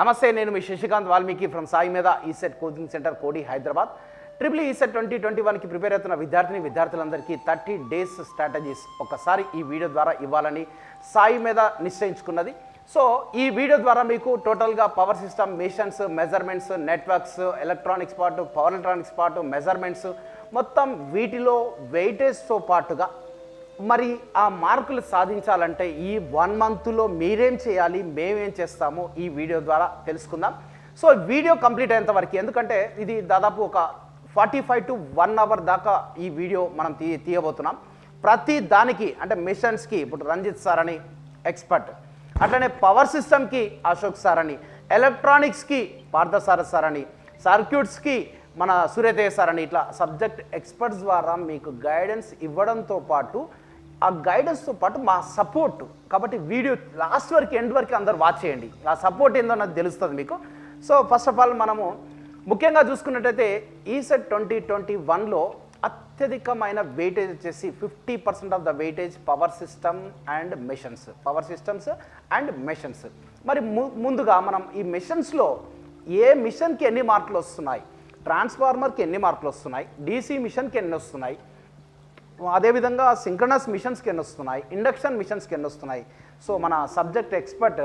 నమస్తే, నేను మీ శశికాంత్ వాల్మీకి ఫ్రమ్ సాయి మీద ఈసెట్ కోచింగ్ సెంటర్ కోడి హైదరాబాద్. ట్రిపుల్ ఈసెట్ 2021కి ప్రిపేర్ అవుతున్న విద్యార్థులందరికీ 30 డేస్ స్ట్రాటజీస్ ఒకసారి ఈ వీడియో ద్వారా ఇవ్వాలని సాయి మీద నిశ్చయించుకున్నది. సో ఈ వీడియో ద్వారా మీకు టోటల్గా power system, machines, measurements, networks, electronics part, power electronics part, measurements మొత్తం వీటిలో వెయిటేజ్తో పాటుగా మరి ఆ మార్కులు సాధించాలంటే ఈ 1 మంత్లో మీరేం చేయాలి, మేమేం చేస్తామో ఈ వీడియో ద్వారా తెలుసుకుందాం. సో వీడియో కంప్లీట్ అయ్యేంత వరకు, ఎందుకంటే ఇది దాదాపు ఒక 45 to 1 hour దాకా ఈ వీడియో మనం తీయబోతున్నాం. ప్రతి దానికి అంటే మిషన్స్కి ఇప్పుడు రంజిత్ సార్ అని ఎక్స్పర్ట్, అట్లనే పవర్ సిస్టమ్కి అశోక్ సార్ అని, ఎలక్ట్రానిక్స్కి పార్థసారథి సార్ అని, సర్క్యూట్స్కి మన సూర్యతేజ సార్ అని, ఇట్లా సబ్జెక్ట్ ఎక్స్పర్ట్స్ ద్వారా మీకు గైడెన్స్ ఇవ్వడంతో పాటు ఆ గైడెన్స్తో పాటు మా సపోర్ట్. కాబట్టి వీడియో లాస్ట్ వరకు, ఎండ్ వరకు అందరు వాచ్ చేయండి. ఆ సపోర్ట్ ఏందో నాకు తెలుస్తుంది మీకు. సో ఫస్ట్ ఆఫ్ ఆల్ మనము ముఖ్యంగా చూసుకున్నట్టయితే ఈసెట్ 2021లో అత్యధికమైన వెయిటేజ్ వచ్చేసి 50% of the weightage power system and machines, power systems and machines. మరి ముందుగా మనం ఈ మెషన్స్లో ఏ మిషన్కి ఎన్ని మార్కులు వస్తున్నాయి, ట్రాన్స్ఫార్మర్కి ఎన్ని మార్కులు వస్తున్నాయి, డీసీ మిషన్కి ఎన్ని వస్తున్నాయి, అదేవిధంగా సింక్రనస్ మిషన్స్కి ఎన్ని వస్తున్నాయి, ఇండక్షన్ మిషన్స్కి ఎన్ని వస్తున్నాయి, సో మన సబ్జెక్ట్ ఎక్స్పర్ట్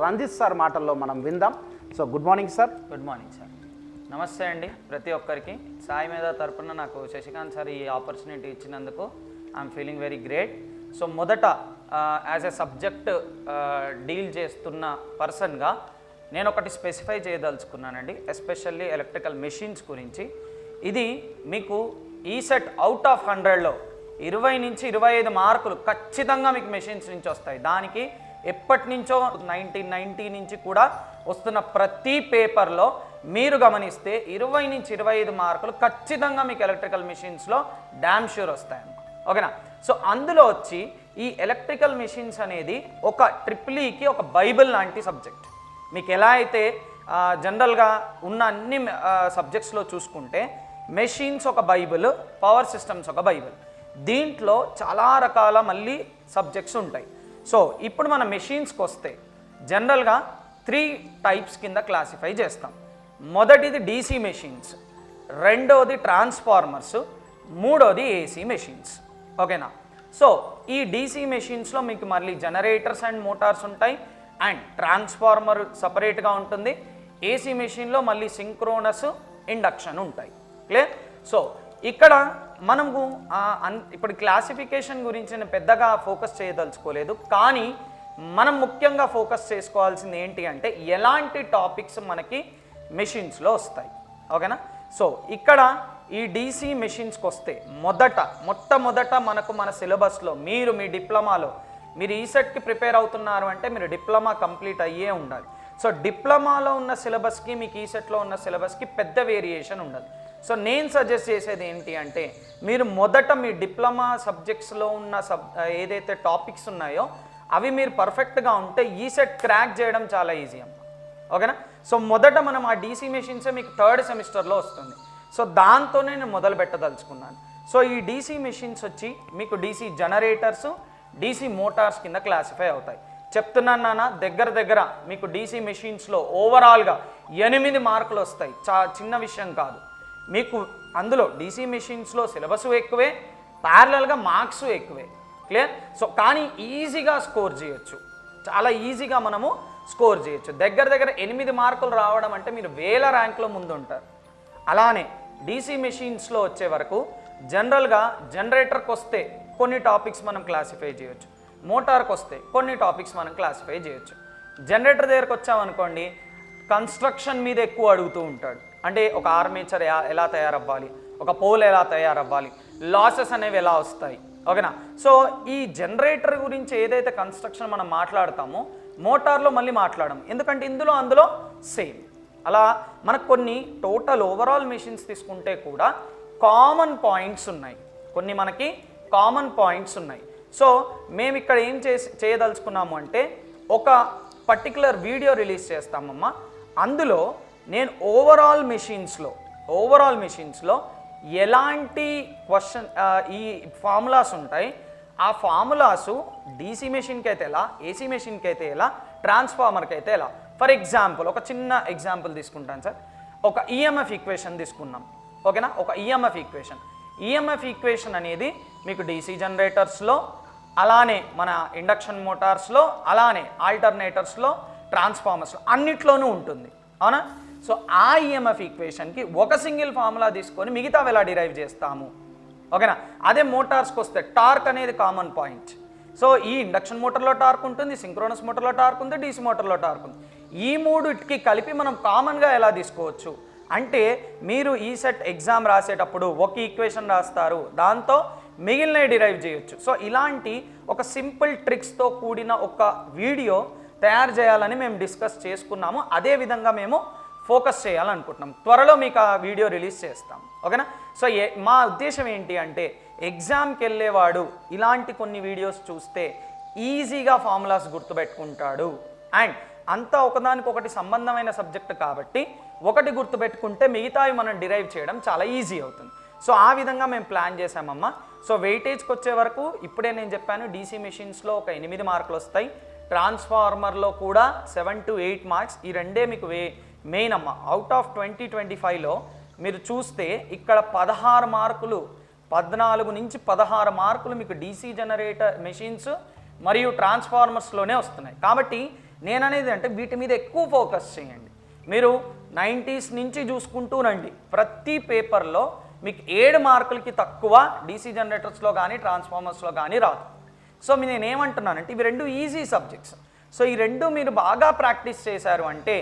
రంజిత్ సార్ మాటల్లో మనం విందాం. So good morning sir. Good morning sir. నమస్తే అండి ప్రతి ఒక్కరికి. సాయి మీద తరపున నాకు శశికాంత్ సార్ ఈ ఆపర్చునిటీ ఇచ్చినందుకు I'm feeling very great. So మొదట యాజ్ ఎ సబ్జెక్ట్ డీల్ చేస్తున్న పర్సన్గా నేను ఒకటి స్పెసిఫై చేయదలుచుకున్నానండి, ఎస్పెషల్లీ ఎలక్ట్రికల్ మెషిన్స్ గురించి. ఇది మీకు ఈసెట్ అవుట్ ఆఫ్ 100లో 20 నుంచి 25 మార్కులు ఖచ్చితంగా మీకు మెషిన్స్ నుంచి వస్తాయి. దానికి ఎప్పటి నుంచో 1990 నుంచి కూడా వస్తున్న ప్రతి పేపర్లో మీరు గమనిస్తే 20 నుంచి 25 మార్కులు ఖచ్చితంగా మీకు ఎలక్ట్రికల్ మెషిన్స్లో డ్యామ్ ష్యూర్ వస్తాయన్నమాట. ఓకేనా? సో అందులో వచ్చి ఈ ఎలక్ట్రికల్ మెషిన్స్ అనేది ఒక ట్రిపుల్ఈకి ఒక బైబిల్ లాంటి సబ్జెక్ట్. మీకు ఎలా అయితే జనరల్గా ఉన్న అన్ని సబ్జెక్ట్స్లో చూసుకుంటే మెషిన్స్ ఒక బైబిల్, పవర్ సిస్టమ్స్ ఒక బైబిల్. దీంట్లో చాలా రకాల మళ్ళీ సబ్జెక్ట్స్ ఉంటాయి. సో ఇప్పుడు మన మెషిన్స్కి వస్తే జనరల్గా 3 టైప్స్ కింద క్లాసిఫై చేస్తాం. మొదటిది డీసీ మెషిన్స్, రెండోది ట్రాన్స్ఫార్మర్స్, మూడోది ఏసీ మెషిన్స్. ఓకేనా? సో ఈ డీసీ మెషిన్స్లో మీకు మళ్ళీ జనరేటర్స్ అండ్ మోటార్స్ ఉంటాయి, అండ్ ట్రాన్స్ఫార్మర్ సపరేట్గా ఉంటుంది. ఏసీ మెషిన్లో మళ్ళీ సింక్రోనస్, ఇండక్షన్ ఉంటాయి. క్లియర్? సో ఇక్కడ మనము ఇప్పుడు క్లాసిఫికేషన్ గురించి నేను పెద్దగా ఫోకస్ చేయదలుచుకోలేదు, కానీ మనం ముఖ్యంగా ఫోకస్ చేసుకోవాల్సింది ఏంటి అంటే ఎలాంటి టాపిక్స్ మనకి మెషిన్స్లో వస్తాయి. ఓకేనా? సో ఇక్కడ ఈ డీసీ మెషిన్స్కి వస్తే మొట్టమొదట మనకు మన సిలబస్లో మీరు మీ డిప్లొమాలో మీరు ఈసెట్కి ప్రిపేర్ అవుతున్నారు అంటే మీరు డిప్లొమా కంప్లీట్ అయ్యే ఉండాలి. సో డిప్లొమాలో ఉన్న సిలబస్కి మీకు ఈసెట్లో ఉన్న సిలబస్కి పెద్ద వేరియేషన్ ఉండదు. సో నేను సజెస్ట్ చేసేది ఏంటి అంటే మీరు మొదట మీ డిప్లొమా సబ్జెక్ట్స్లో ఉన్న ఏదైతే టాపిక్స్ ఉన్నాయో అవి మీరు పర్ఫెక్ట్గా ఉంటే ఈసెట్ క్రాక్ చేయడం చాలా ఈజీ అమ్మ. ఓకేనా? సో మొదట మనం ఆ డీసీ మెషిన్సే మీకు 3rd సెమిస్టర్లో వస్తుంది. సో దాంతోనే నేను మొదలు పెట్టదలుచుకున్నాను. సో ఈ డీసీ మెషిన్స్ వచ్చి మీకు డీసీ జనరేటర్స్, డీసీ మోటార్స్ కింద క్లాసిఫై అవుతాయి. చెప్తున్నాను నాన్న, దగ్గర మీకు డీసీ మెషిన్స్లో ఓవరాల్గా 8 మార్కులు వస్తాయి. చిన్న విషయం కాదు. మీకు అందులో డీసీ మెషిన్స్లో సిలబస్ ఎక్కువే, ప్యారలల్గా మార్క్స్ ఎక్కువే. క్లియర్? సో కానీ ఈజీగా స్కోర్ చేయొచ్చు, చాలా ఈజీగా మనము స్కోర్ చేయొచ్చు. దగ్గర 8 మార్కులు రావడం అంటే మీరు 1000 ర్యాంక్లో ముందు ఉంటారు. అలానే డీసీ మెషిన్స్లో వచ్చే వరకు జనరల్గా జనరేటర్కి వస్తే కొన్ని టాపిక్స్ మనం క్లాసిఫై చేయొచ్చు, మోటార్కి వస్తే కొన్ని టాపిక్స్ మనం క్లాసిఫై చేయొచ్చు. జనరేటర్ దగ్గరకు వచ్చామనుకోండి, కన్స్ట్రక్షన్ మీద ఎక్కువ అడుగుతూ ఉంటాడు. అంటే ఒక ఆర్మేచర్ ఎలా తయారవ్వాలి, ఒక పోల్ ఎలా తయారవ్వాలి, లాసెస్ అనేవి ఎలా వస్తాయి. ఓకేనా? సో ఈ జనరేటర్ గురించి ఏదైతే కన్స్ట్రక్షన్ మనం మాట్లాడతామో మోటార్లో మళ్ళీ మాట్లాడము, ఎందుకంటే అందులో సేమ్. అలా మనకు కొన్ని టోటల్ ఓవరాల్ మెషిన్స్ తీసుకుంటే కూడా కామన్ పాయింట్స్ ఉన్నాయి, కొన్ని మనకి కామన్ పాయింట్స్ ఉన్నాయి. సో మేము ఇక్కడ ఏం చేయదలుచుకున్నాము అంటే ఒక పర్టికులర్ వీడియో రిలీజ్ చేస్తామమ్మా. అందులో నేను ఓవరాల్ మెషిన్స్లో ఎలాంటి ఈ ఫార్ములాస్ ఉంటాయి, ఆ ఫార్ములాసు డీసీ మెషిన్కి అయితే ఎలా, ఏసీ మెషిన్కి అయితే ఎలా, ట్రాన్స్ఫార్మర్కి అయితే ఎలా. ఫర్ ఎగ్జాంపుల్ ఒక చిన్న ఎగ్జాంపుల్ తీసుకుంటాను సార్. ఒక ఈఎంఎఫ్ ఈక్వేషన్ తీసుకున్నాం, ఓకేనా. ఒక ఈఎంఎఫ్ ఈక్వేషన్ అనేది మీకు డీసీ జనరేటర్స్లో, అలానే మన ఇండక్షన్ మోటార్స్లో, అలానే ఆల్టర్నేటర్స్లో, ట్రాన్స్ఫార్మర్స్లో అన్నిట్లోనూ ఉంటుంది, అవునా. సో ఆ ఈఎంఎఫ్ ఈక్వేషన్కి ఒక సింగిల్ ఫార్ములా తీసుకొని మిగతావి ఎలా డిరైవ్ చేస్తాము, ఓకేనా. అదే మోటార్స్కి వస్తే టార్క్ అనేది కామన్ పాయింట్. సో ఈ ఇండక్షన్ మోటార్లో టార్క్ ఉంటుంది, సింక్రోనస్ మోటార్లో టార్క్ ఉంది, డీసీ మోటార్లో టార్క్ ఉంది. ఈ మూడుకి కలిపి మనం కామన్గా ఎలా తీసుకోవచ్చు అంటే, మీరు ఈ సెట్ ఎగ్జామ్ రాసేటప్పుడు ఒక ఈక్వేషన్ రాస్తారు, దాంతో మిగిలినవి డిరైవ్ చేయొచ్చు. సో ఇలాంటి ఒక సింపుల్ ట్రిక్స్తో కూడిన ఒక వీడియో తయారు చేయాలని మేము డిస్కస్ చేసుకున్నాము. అదేవిధంగా మేము ఫోకస్ చేయాలనుకుంటున్నాం. త్వరలో మీకు ఆ వీడియో రిలీజ్ చేస్తాం, ఓకేనా. సో మా ఉద్దేశం ఏంటి అంటే, ఎగ్జామ్కి వెళ్ళేవాడు ఇలాంటి కొన్ని వీడియోస్ చూస్తే ఈజీగా ఫార్ములాస్ గుర్తుపెట్టుకుంటాడు. అండ్ అంతా ఒకదానికొకటి సంబంధమైన సబ్జెక్ట్ కాబట్టి ఒకటి గుర్తుపెట్టుకుంటే మిగతావి మనం డిరైవ్ చేయడం చాలా ఈజీ అవుతుంది. సో ఆ విధంగా మేము ప్లాన్ చేసామమ్మా. సో వెయిటేజ్కి వచ్చే వరకు ఇప్పుడే నేను చెప్పాను, డీసీ మెషిన్స్లో ఒక 8 మార్కులు వస్తాయి, ట్రాన్స్ఫార్మర్లో కూడా 7 to 8 మార్క్స్. ఈ రెండే మీకు మెయిన్ అమ్మ. అవుట్ ఆఫ్ 2025లో మీరు చూస్తే ఇక్కడ 14 మార్కులు, 14 నుంచి 16 మార్కులు మీకు డీసీ జనరేటర్ మెషిన్స్ మరియు ట్రాన్స్ఫార్మర్స్లోనే వస్తున్నాయి. కాబట్టి నేననేది అంటే వీటి మీద ఎక్కువ ఫోకస్ చేయండి. మీరు 90s నుంచి చూసుకుంటూ రండి, ప్రతి పేపర్లో మీకు 7 మార్కులకి తక్కువ డీసీ జనరేటర్స్లో కానీ ట్రాన్స్ఫార్మర్స్లో కానీ రాదు. సో నేనేమంటున్నానంటే ఇవి రెండు ఈజీ సబ్జెక్ట్స్. సో ఈ రెండు మీరు బాగా ప్రాక్టీస్ చేశారు అంటే,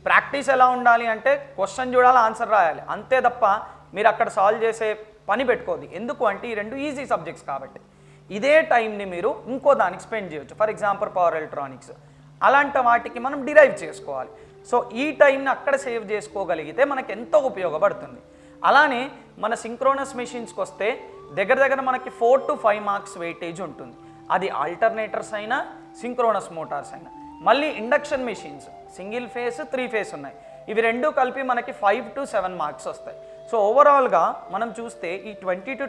ప్రాక్టీస్ ఎలా ఉండాలి అంటే క్వశ్చన్ చూడాలి, ఆన్సర్ రాయాలి, అంతే తప్ప మీరు అక్కడ సాల్వ్ చేసే పని పెట్టుకోదు. ఎందుకు అంటే ఈ రెండు ఈజీ సబ్జెక్ట్స్ కాబట్టి. ఇదే టైంని మీరు ఇంకో దానికి స్పెండ్ చేయొచ్చు. ఫర్ ఎగ్జాంపుల్ పవర్ ఎలక్ట్రానిక్స్, అలాంటి వాటికి మనం డిరైవ్ చేసుకోవాలి. సో ఈ టైంని అక్కడ సేవ్ చేసుకోగలిగితే మనకు ఎంతో ఉపయోగపడుతుంది. అలానే మన సింక్రోనస్ మెషిన్స్కి వస్తే దగ్గర మనకి 4 to 5 మార్క్స్ వెయిటేజ్ ఉంటుంది. అది ఆల్టర్నేటర్స్ అయినా సింక్రోనస్ మోటార్స్ అయినా. మళ్ళీ induction machines single phase, 3 face ఉన్నాయి. ఇవి రెండు కలిపి మనకి 5 to 7 మార్క్స్ వస్తాయి. సో ఓవరాల్గా మనం చూస్తే ఈ 20 to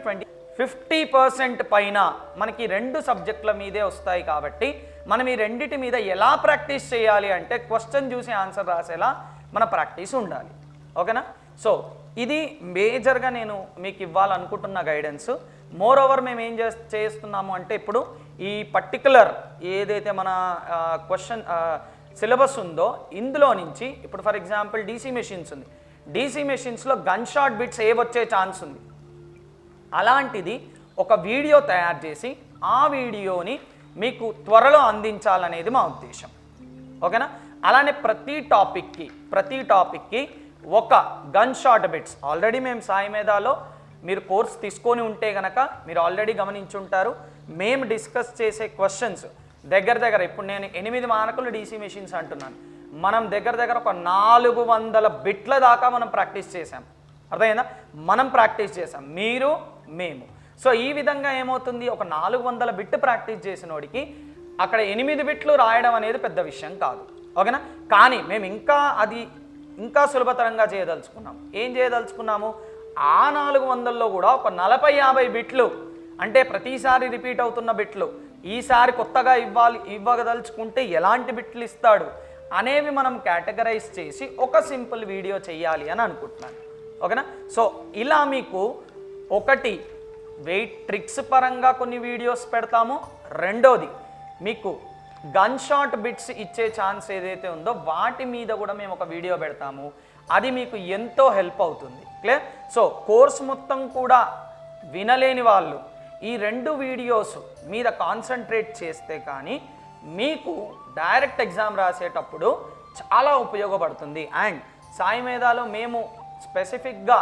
50% పైన మనకి రెండు సబ్జెక్టుల మీదే వస్తాయి. కాబట్టి మనం ఈ రెండిటి మీద ఎలా ప్రాక్టీస్ చేయాలి అంటే, క్వశ్చన్ చూసి ఆన్సర్ రాసేలా మన ప్రాక్టీస్ ఉండాలి, ఓకేనా. సో ఇది మేజర్గా నేను మీకు ఇవ్వాలనుకుంటున్న గైడెన్స్. మోర్ ఓవర్ మేము ఏం చేస్తున్నాము అంటే, ఇప్పుడు ఈ పర్టికులర్ ఏదైతే మన క్వశ్చన్ సిలబస్ ఉందో ఇందులో నుంచి ఇప్పుడు ఫర్ ఎగ్జాంపుల్ డీసీ మెషిన్స్ ఉంది, డీసీ మెషిన్స్లో గన్ షాట్ బిట్స్ వచ్చే ఛాన్స్ ఉంది. అలాంటిది ఒక వీడియో తయారు చేసి ఆ వీడియోని మీకు త్వరలో అందించాలనేది మా ఉద్దేశం, ఓకేనా. అలానే ప్రతి టాపిక్కి ఒక గన్ షాట్ బిట్స్ ఆల్రెడీ మేము సాయి మేధాలో మీరు కోర్స్ తీసుకొని ఉంటే కనుక మీరు ఆల్రెడీ గమనించుంటారు. మేము డిస్కస్ చేసే క్వశ్చన్స్ దగ్గర ఇప్పుడు నేను 8 మార్కులు డీసీ మెషిన్స్ అంటున్నాను, మనం దగ్గర ఒక 400 బిట్ల దాకా మనం ప్రాక్టీస్ చేసాం. అర్థమైందా? మనం ప్రాక్టీస్ చేసాం, మీరు మేము. సో ఈ విధంగా ఏమవుతుంది, ఒక 400 బిట్ ప్రాక్టీస్ చేసినోడికి అక్కడ 8 బిట్లు రాయడం అనేది పెద్ద విషయం కాదు, ఓకేనా. కానీ మేము ఇంకా సులభతరంగా చేయదలుచుకున్నాం. ఏం చేయదలుచుకున్నాము, ఆ 400లో కూడా ఒక 40-50 బిట్లు, అంటే ప్రతిసారి రిపీట్ అవుతున్న బిట్లు, ఈసారి కొత్తగా ఇవ్వదలుచుకుంటే ఎలాంటి బిట్లు ఇస్తాడు అనేవి మనం కేటగరైజ్ చేసి ఒక సింపుల్ వీడియో చేయాలి అని అనుకుంటున్నాను, ఓకేనా. సో ఇలా మీకు ఒకటి వెయిట్ ట్రిక్స్ పరంగా కొన్ని వీడియోస్ పెడతాము, రెండోది మీకు గన్ షాట్ బిట్స్ ఇచ్చే ఛాన్స్ ఏదైతే ఉందో వాటి మీద కూడా మేము ఒక వీడియో పెడతాము. అది మీకు ఎంతో హెల్ప్ అవుతుంది, క్లియర్. సో కోర్స్ మొత్తం కూడా వినలేని వాళ్ళు ఈ 2 వీడియోస్ మీద కాన్సన్ట్రేట్ చేస్తే కానీ మీకు డైరెక్ట్ ఎగ్జామ్ రాసేటప్పుడు చాలా ఉపయోగపడుతుంది. అండ్ సాయి మేధాలో మేము స్పెసిఫిక్గా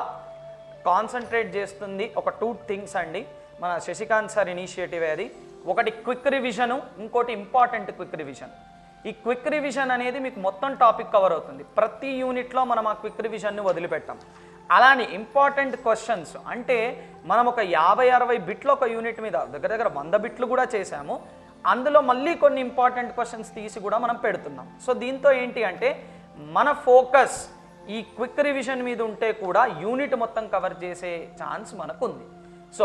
కాన్సన్ట్రేట్ చేస్తుంది ఒక 2 థింగ్స్ అండి. మన శశికాంత్ సార్ ఇనిషియేటివ్ అది. ఒకటి క్విక్ రివిజను, ఇంకోటి ఇంపార్టెంట్ క్విక్ రివిజన్. ఈ క్విక్ రివిజన్ అనేది మీకు మొత్తం టాపిక్ కవర్ అవుతుంది. ప్రతి యూనిట్లో మనం ఆ క్విక్ రివిజన్ని వదిలిపెట్టాం. అలానే ఇంపార్టెంట్ క్వశ్చన్స్ అంటే మనం ఒక 50-60 బిట్లు ఒక యూనిట్ మీద దగ్గర 100 బిట్లు కూడా చేసాము. అందులో మళ్ళీ కొన్ని ఇంపార్టెంట్ క్వశ్చన్స్ తీసి కూడా మనం పెడుతున్నాం. సో దీంతో ఏంటి అంటే మన ఫోకస్ ఈ క్విక్ రివిజన్ మీద ఉంటే కూడా యూనిట్ మొత్తం కవర్ చేసే ఛాన్స్ మనకు ఉంది. సో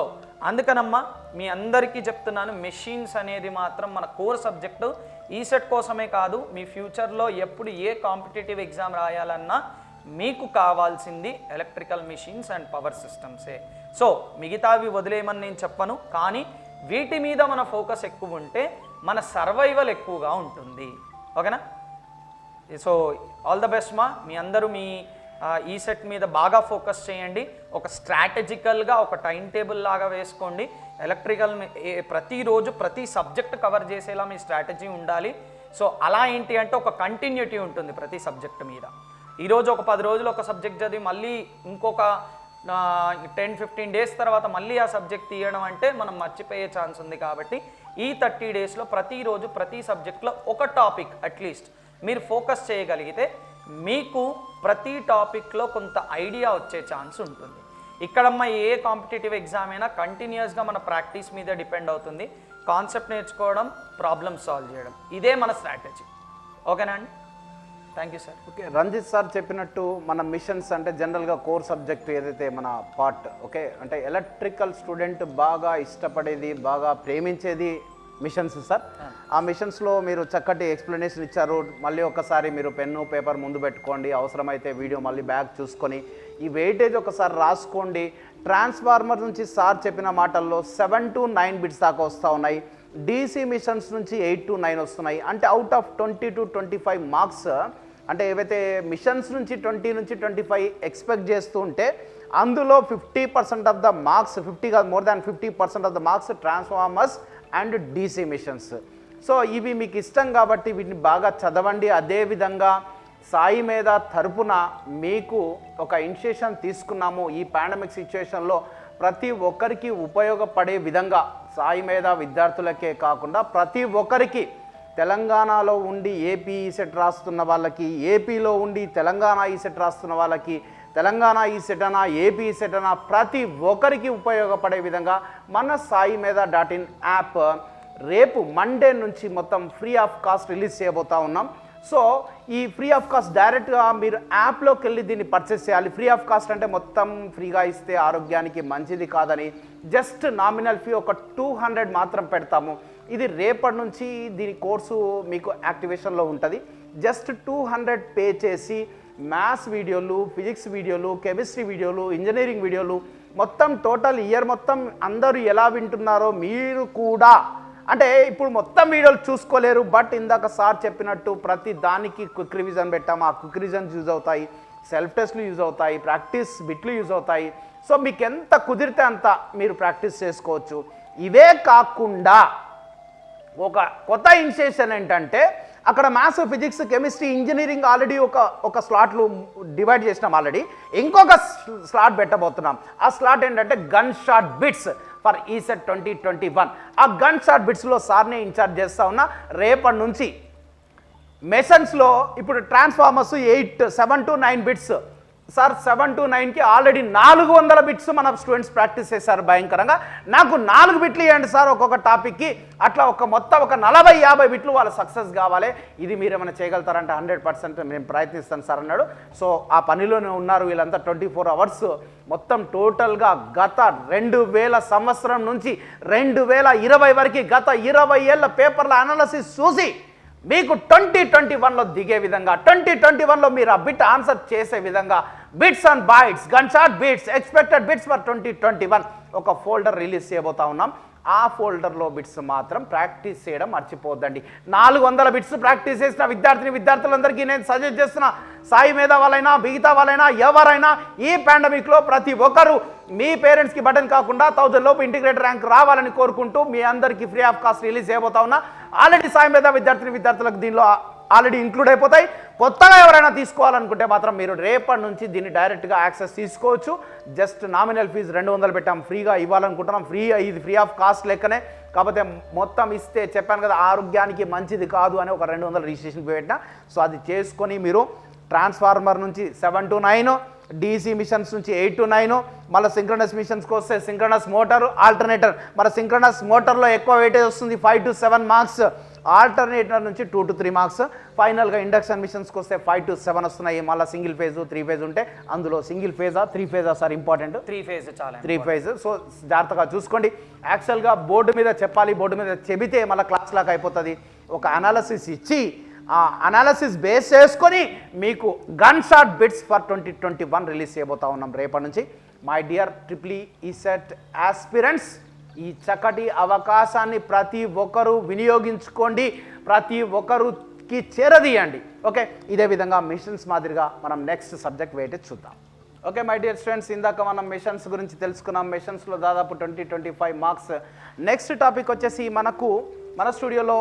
అందుకనమ్మా మీ అందరికీ చెప్తున్నాను, మెషిన్స్ అనేది మాత్రం మన కోర్ సబ్జెక్టు. ఈసెట్ కోసమే కాదు, మీ ఫ్యూచర్లో ఎప్పుడు ఏ కాంపిటేటివ్ ఎగ్జామ్ రాయాలన్నా మీకు కావాల్సింది ఎలక్ట్రికల్ మెషిన్స్ అండ్ పవర్ సిస్టమ్సే. సో మిగతావి వదిలేయమని నేను చెప్పను, కానీ వీటి మీద మన ఫోకస్ ఎక్కువ ఉంటే మన సర్వైవల్ ఎక్కువగా ఉంటుంది. ఓకేనా? సో ఆల్ ద బెస్ట్ మా. మీ అందరూ మీ ఈ సెట్ మీద బాగా ఫోకస్ చేయండి. ఒక స్ట్రాటజికల్గా ఒక టైం టేబుల్ లాగా వేసుకోండి. ఎలక్ట్రికల్ ప్రతిరోజు ప్రతి సబ్జెక్ట్ కవర్ చేసేలా మీ స్ట్రాటజీ ఉండాలి. సో అలా ఏంటి అంటే ఒక కంటిన్యూటీ ఉంటుంది ప్రతి సబ్జెక్ట్ మీద. ఈరోజు ఒక 10 రోజులు ఒక సబ్జెక్ట్ చదివి మళ్ళీ ఇంకొక 10-15 డేస్ తర్వాత మళ్ళీ ఆ సబ్జెక్ట్ తీయడం అంటే మనం మర్చిపోయే ఛాన్స్ ఉంది. కాబట్టి ఈ 30 డేస్లో ప్రతిరోజు ప్రతి సబ్జెక్ట్లో ఒక టాపిక్ అట్లీస్ట్ మీరు ఫోకస్ చేయగలిగితే మీకు ప్రతి టాపిక్లో కొంత ఐడియా వచ్చే ఛాన్స్ ఉంటుంది. ఇక్కడమ్మ ఏ కాంపిటేటివ్ ఎగ్జామ్ అయినా కంటిన్యూస్గా మన ప్రాక్టీస్ మీద డిపెండ్ అవుతుంది. కాన్సెప్ట్ నేర్చుకోవడం, ప్రాబ్లమ్ సాల్వ్ చేయడం, ఇదే మన స్ట్రాటజీ. ఓకేనా అండి? Thank you sir. Okay, Ranjith sir చెప్పినట్టు మన మిషన్స్ అంటే జనరల్గా కోర్ సబ్జెక్ట్ ఏదైతే మన పార్ట్, ఓకే, అంటే ఎలక్ట్రికల్ స్టూడెంట్ బాగా ఇష్టపడేది, బాగా ప్రేమించేది మిషన్స్ సార్. ఆ మిషన్స్లో మీరు చక్కటి ఎక్స్ప్లెనేషన్ ఇచ్చారు. మళ్ళీ ఒకసారి మీరు పెన్ను పేపర్ ముందు పెట్టుకోండి, అవసరమైతే వీడియో మళ్ళీ బ్యాక్ చూసుకొని ఈ వెయిటేజ్ ఒకసారి రాసుకోండి. ట్రాన్స్ఫార్మర్ నుంచి సార్ చెప్పిన మాటల్లో 7 to 9 బిట్స్ దాకా వస్తూ ఉన్నాయి. డీసీ మిషన్స్ నుంచి 8 to 9 వస్తున్నాయి. అంటే అవుట్ ఆఫ్ 20 to 25 మార్క్స్, అంటే ఏవైతే మిషన్స్ నుంచి 20 నుంచి 25 ఎక్స్పెక్ట్ చేస్తూ ఉంటే అందులో 50% ఆఫ్ ద మార్క్స్, 50 కాదు more than 50% of the marks transformers and DC machines. So ఇవి మీకు ఇష్టం కాబట్టి వీటిని బాగా చదవండి. అదేవిధంగా సాయి మీద తరపున మీకు ఒక ఇనిషియేషన్ తీసుకున్నాము. ఈ పాండమిక్ సిచ్యువేషన్లో ప్రతి ఒక్కరికి ఉపయోగపడే విధంగా సాయి మీద విద్యార్థులకే కాకుండా ప్రతి ఒక్కరికి, తెలంగాణలో ఉండి ఏపీ ఈసెట్ రాస్తున్న వాళ్ళకి, ఏపీలో ఉండి తెలంగాణ ఈసెట్ రాస్తున్న వాళ్ళకి, తెలంగాణ ఈసెట్ అనా ఏపీ ఈసెట్ అనా ప్రతి ఒక్కరికి ఉపయోగపడే విధంగా మన సాయి మీద .in యాప్ రేపు మండే నుంచి మొత్తం ఫ్రీ ఆఫ్ కాస్ట్ రిలీజ్ చేయబోతా ఉన్నాం. సో ఈ ఫ్రీ ఆఫ్ కాస్ట్ డైరెక్ట్గా మీరు యాప్లోకి వెళ్ళి దీన్ని పర్చేస్ చేయాలి. ఫ్రీ ఆఫ్ కాస్ట్ అంటే మొత్తం ఫ్రీగా ఇస్తే ఆరోగ్యానికి మంచిది కాదని జస్ట్ నామినల్ ఫీ ఒక 200 మాత్రం పెడతాము. ఇది రేపటి నుంచి దీని కోర్సు మీకు యాక్టివేషన్లో ఉంటుంది. జస్ట్ 200 పే చేసి మ్యాథ్స్ వీడియోలు, ఫిజిక్స్ వీడియోలు, కెమిస్ట్రీ వీడియోలు, ఇంజనీరింగ్ వీడియోలు మొత్తం టోటల్ ఇయర్ మొత్తం అందరూ ఎలా వింటున్నారో మీరు కూడా, అంటే ఇప్పుడు మొత్తం వీడియోలు చూసుకోలేరు, బట్ ఇందాక సార్ చెప్పినట్టు ప్రతి దానికి క్విక్ రివిజన్ పెట్టాము. ఆ క్విక్ రివిజన్స్ యూజ్ అవుతాయి, సెల్ఫ్ టెస్ట్లు యూజ్ అవుతాయి, ప్రాక్టీస్ బిట్లు యూజ్ అవుతాయి. సో మీకు ఎంత కుదిరితే అంత మీరు ప్రాక్టీస్ చేసుకోవచ్చు. ఇవే కాకుండా ఒక కొత్త ఇనిషియేషన్ ఏంటంటే అక్కడ maths, physics, chemistry, engineering already ఒక స్లాట్లు డివైడ్ చేసినాం. ఆల్రెడీ ఇంకొక స్లాట్ పెట్టబోతున్నాం. ఆ స్లాట్ ఏంటంటే gun shot bits for ECET 2021. ఆ గన్ షాట్ బిట్స్లో సార్నే ఇన్ఛార్జ్ చేస్తా ఉన్నా. రేపటి నుంచి మెషన్స్లో ఇప్పుడు transformers 7 to 9 bits sir. 7 to 9కి ఆల్రెడీ 400 బిట్స్ మన స్టూడెంట్స్ ప్రాక్టీస్ చేశారు భయంకరంగా. నాకు 4 బిట్లు ఇవ్వండి సార్ ఒక్కొక్క టాపిక్కి. అట్లా మొత్తం ఒక 40-50 బిట్లు వాళ్ళు సక్సెస్ కావాలి. ఇది మీరు ఏమైనా చేయగలుగుతారంటే 100% నేను ప్రయత్నిస్తాను సార్ అన్నాడు. సో ఆ పనిలోనే ఉన్నారు వీళ్ళంతా 24 అవర్స్. మొత్తం టోటల్గా గత 2000 సంవత్సరం నుంచి 2020 వరకు గత 20 ఏళ్ళ పేపర్ల అనాలసిస్ చూసి మీకు 2021లో దిగే విధంగా, 2021లో మీరు ఆ బిట్ ఆన్సర్ చేసే విధంగా bits and bytes, gun shot bits, expected bits for 2021 ఒక ఫోల్డర్ రిలీజ్ చేయబోతా ఉన్నాం. ఆ ఫోల్డర్లో బిట్స్ మాత్రం ప్రాక్టీస్ చేయడం మర్చిపోద్దండి. 400 బిట్స్ ప్రాక్టీస్ చేసిన విద్యార్థులందరికీ నేను సజెస్ట్ చేస్తున్నా, సాయి మీద వాళ్ళైనా మిగతా వాళ్ళైనా ఎవరైనా ఈ పాండమిక్లో ప్రతి ఒక్కరూ మీ పేరెంట్స్కి బటన్ కాకుండా 1000 లోపు ఇంటిగ్రేటెడ్ ర్యాంక్ రావాలని కోరుకుంటూ మీ అందరికీ ఫ్రీ ఆఫ్ కాస్ట్ రిలీజ్ చేయబోతా ఉన్నా. ఆల్రెడీ సాయి మీద విద్యార్థులకు దీనిలో ఆల్రెడీ ఇంక్లూడ్ అయిపోతాయి. కొత్తగా ఎవరైనా తీసుకోవాలనుకుంటే మాత్రం మీరు రేపటి నుంచి దీన్ని డైరెక్ట్గా యాక్సెస్ తీసుకోవచ్చు. జస్ట్ నామినల్ ఫీజు 200 పెట్టాం, ఫ్రీగా ఇవ్వాలనుకుంటున్నాం. ఇది ఫ్రీ ఆఫ్ కాస్ట్ లెక్కనే. కాకపోతే మొత్తం ఇస్తే చెప్పాను కదా ఆరోగ్యానికి మంచిది కాదు అని ఒక 200 రిజిస్ట్రేషన్ పెట్టినా. సో అది చేసుకొని మీరు ట్రాన్స్ఫార్మర్ నుంచి 7 to 9, డీసీ మిషన్స్ నుంచి 8 to 9, మళ్ళీ సింక్రనస్ మిషన్స్కి వస్తే సింక్రనస్ మోటార్, ఆల్టర్నేటర్. మన సింక్రనస్ మోటార్లో ఎక్కువ వెయిటేజ్ వస్తుంది, 5 to 7 మార్క్స్. ఆల్టర్నేటర్ నుంచి 2 to 3 మార్క్స్, ఫైనల్గా ఇండక్షన్ మిషన్స్కి వస్తే 5 to 7 వస్తున్నాయి. మళ్ళీ సింగిల్ ఫేజ్ 3 ఫేజ్ ఉంటే అందులో సింగిల్ ఫేజా 3 ఫేజా సార్ ఇంపార్టెంట్? 3 ఫేజ్ చాలా 3 ఫేజ్. సో జాగ్రత్తగా చూసుకోండి. యాక్చువల్గా బోర్డు మీద చెప్పాలి, బోర్డు మీద చెబితే మళ్ళీ క్లాస్ లాగా అయిపోతుంది. ఒక అనాలసిస్ ఇచ్చి ఆ అనాలసిస్ బేస్ చేసుకొని మీకు gun shot bits for 2021 release చేయబోతా ఉన్నాం రేపటి నుంచి. My dear triple ECET aspirants, ఈ చక్కటి అవకాశాన్ని ప్రతి ఒక్కరూ వినియోగించుకోండి, ప్రతి ఒక్కరికి చేరదీయండి. ఓకే, ఇదే విధంగా మిషన్స్ మాదిరిగా మనం నెక్స్ట్ సబ్జెక్ట్ వెయిటేజ్ చూద్దాం. ఓకే మై డియర్ స్టూడెంట్స్, ఇందాక మనం మిషన్స్ గురించి తెలుసుకున్నాం. మిషన్స్లో దాదాపు 20-25 మార్క్స్. నెక్స్ట్ టాపిక్ వచ్చేసి మన స్టూడియోలో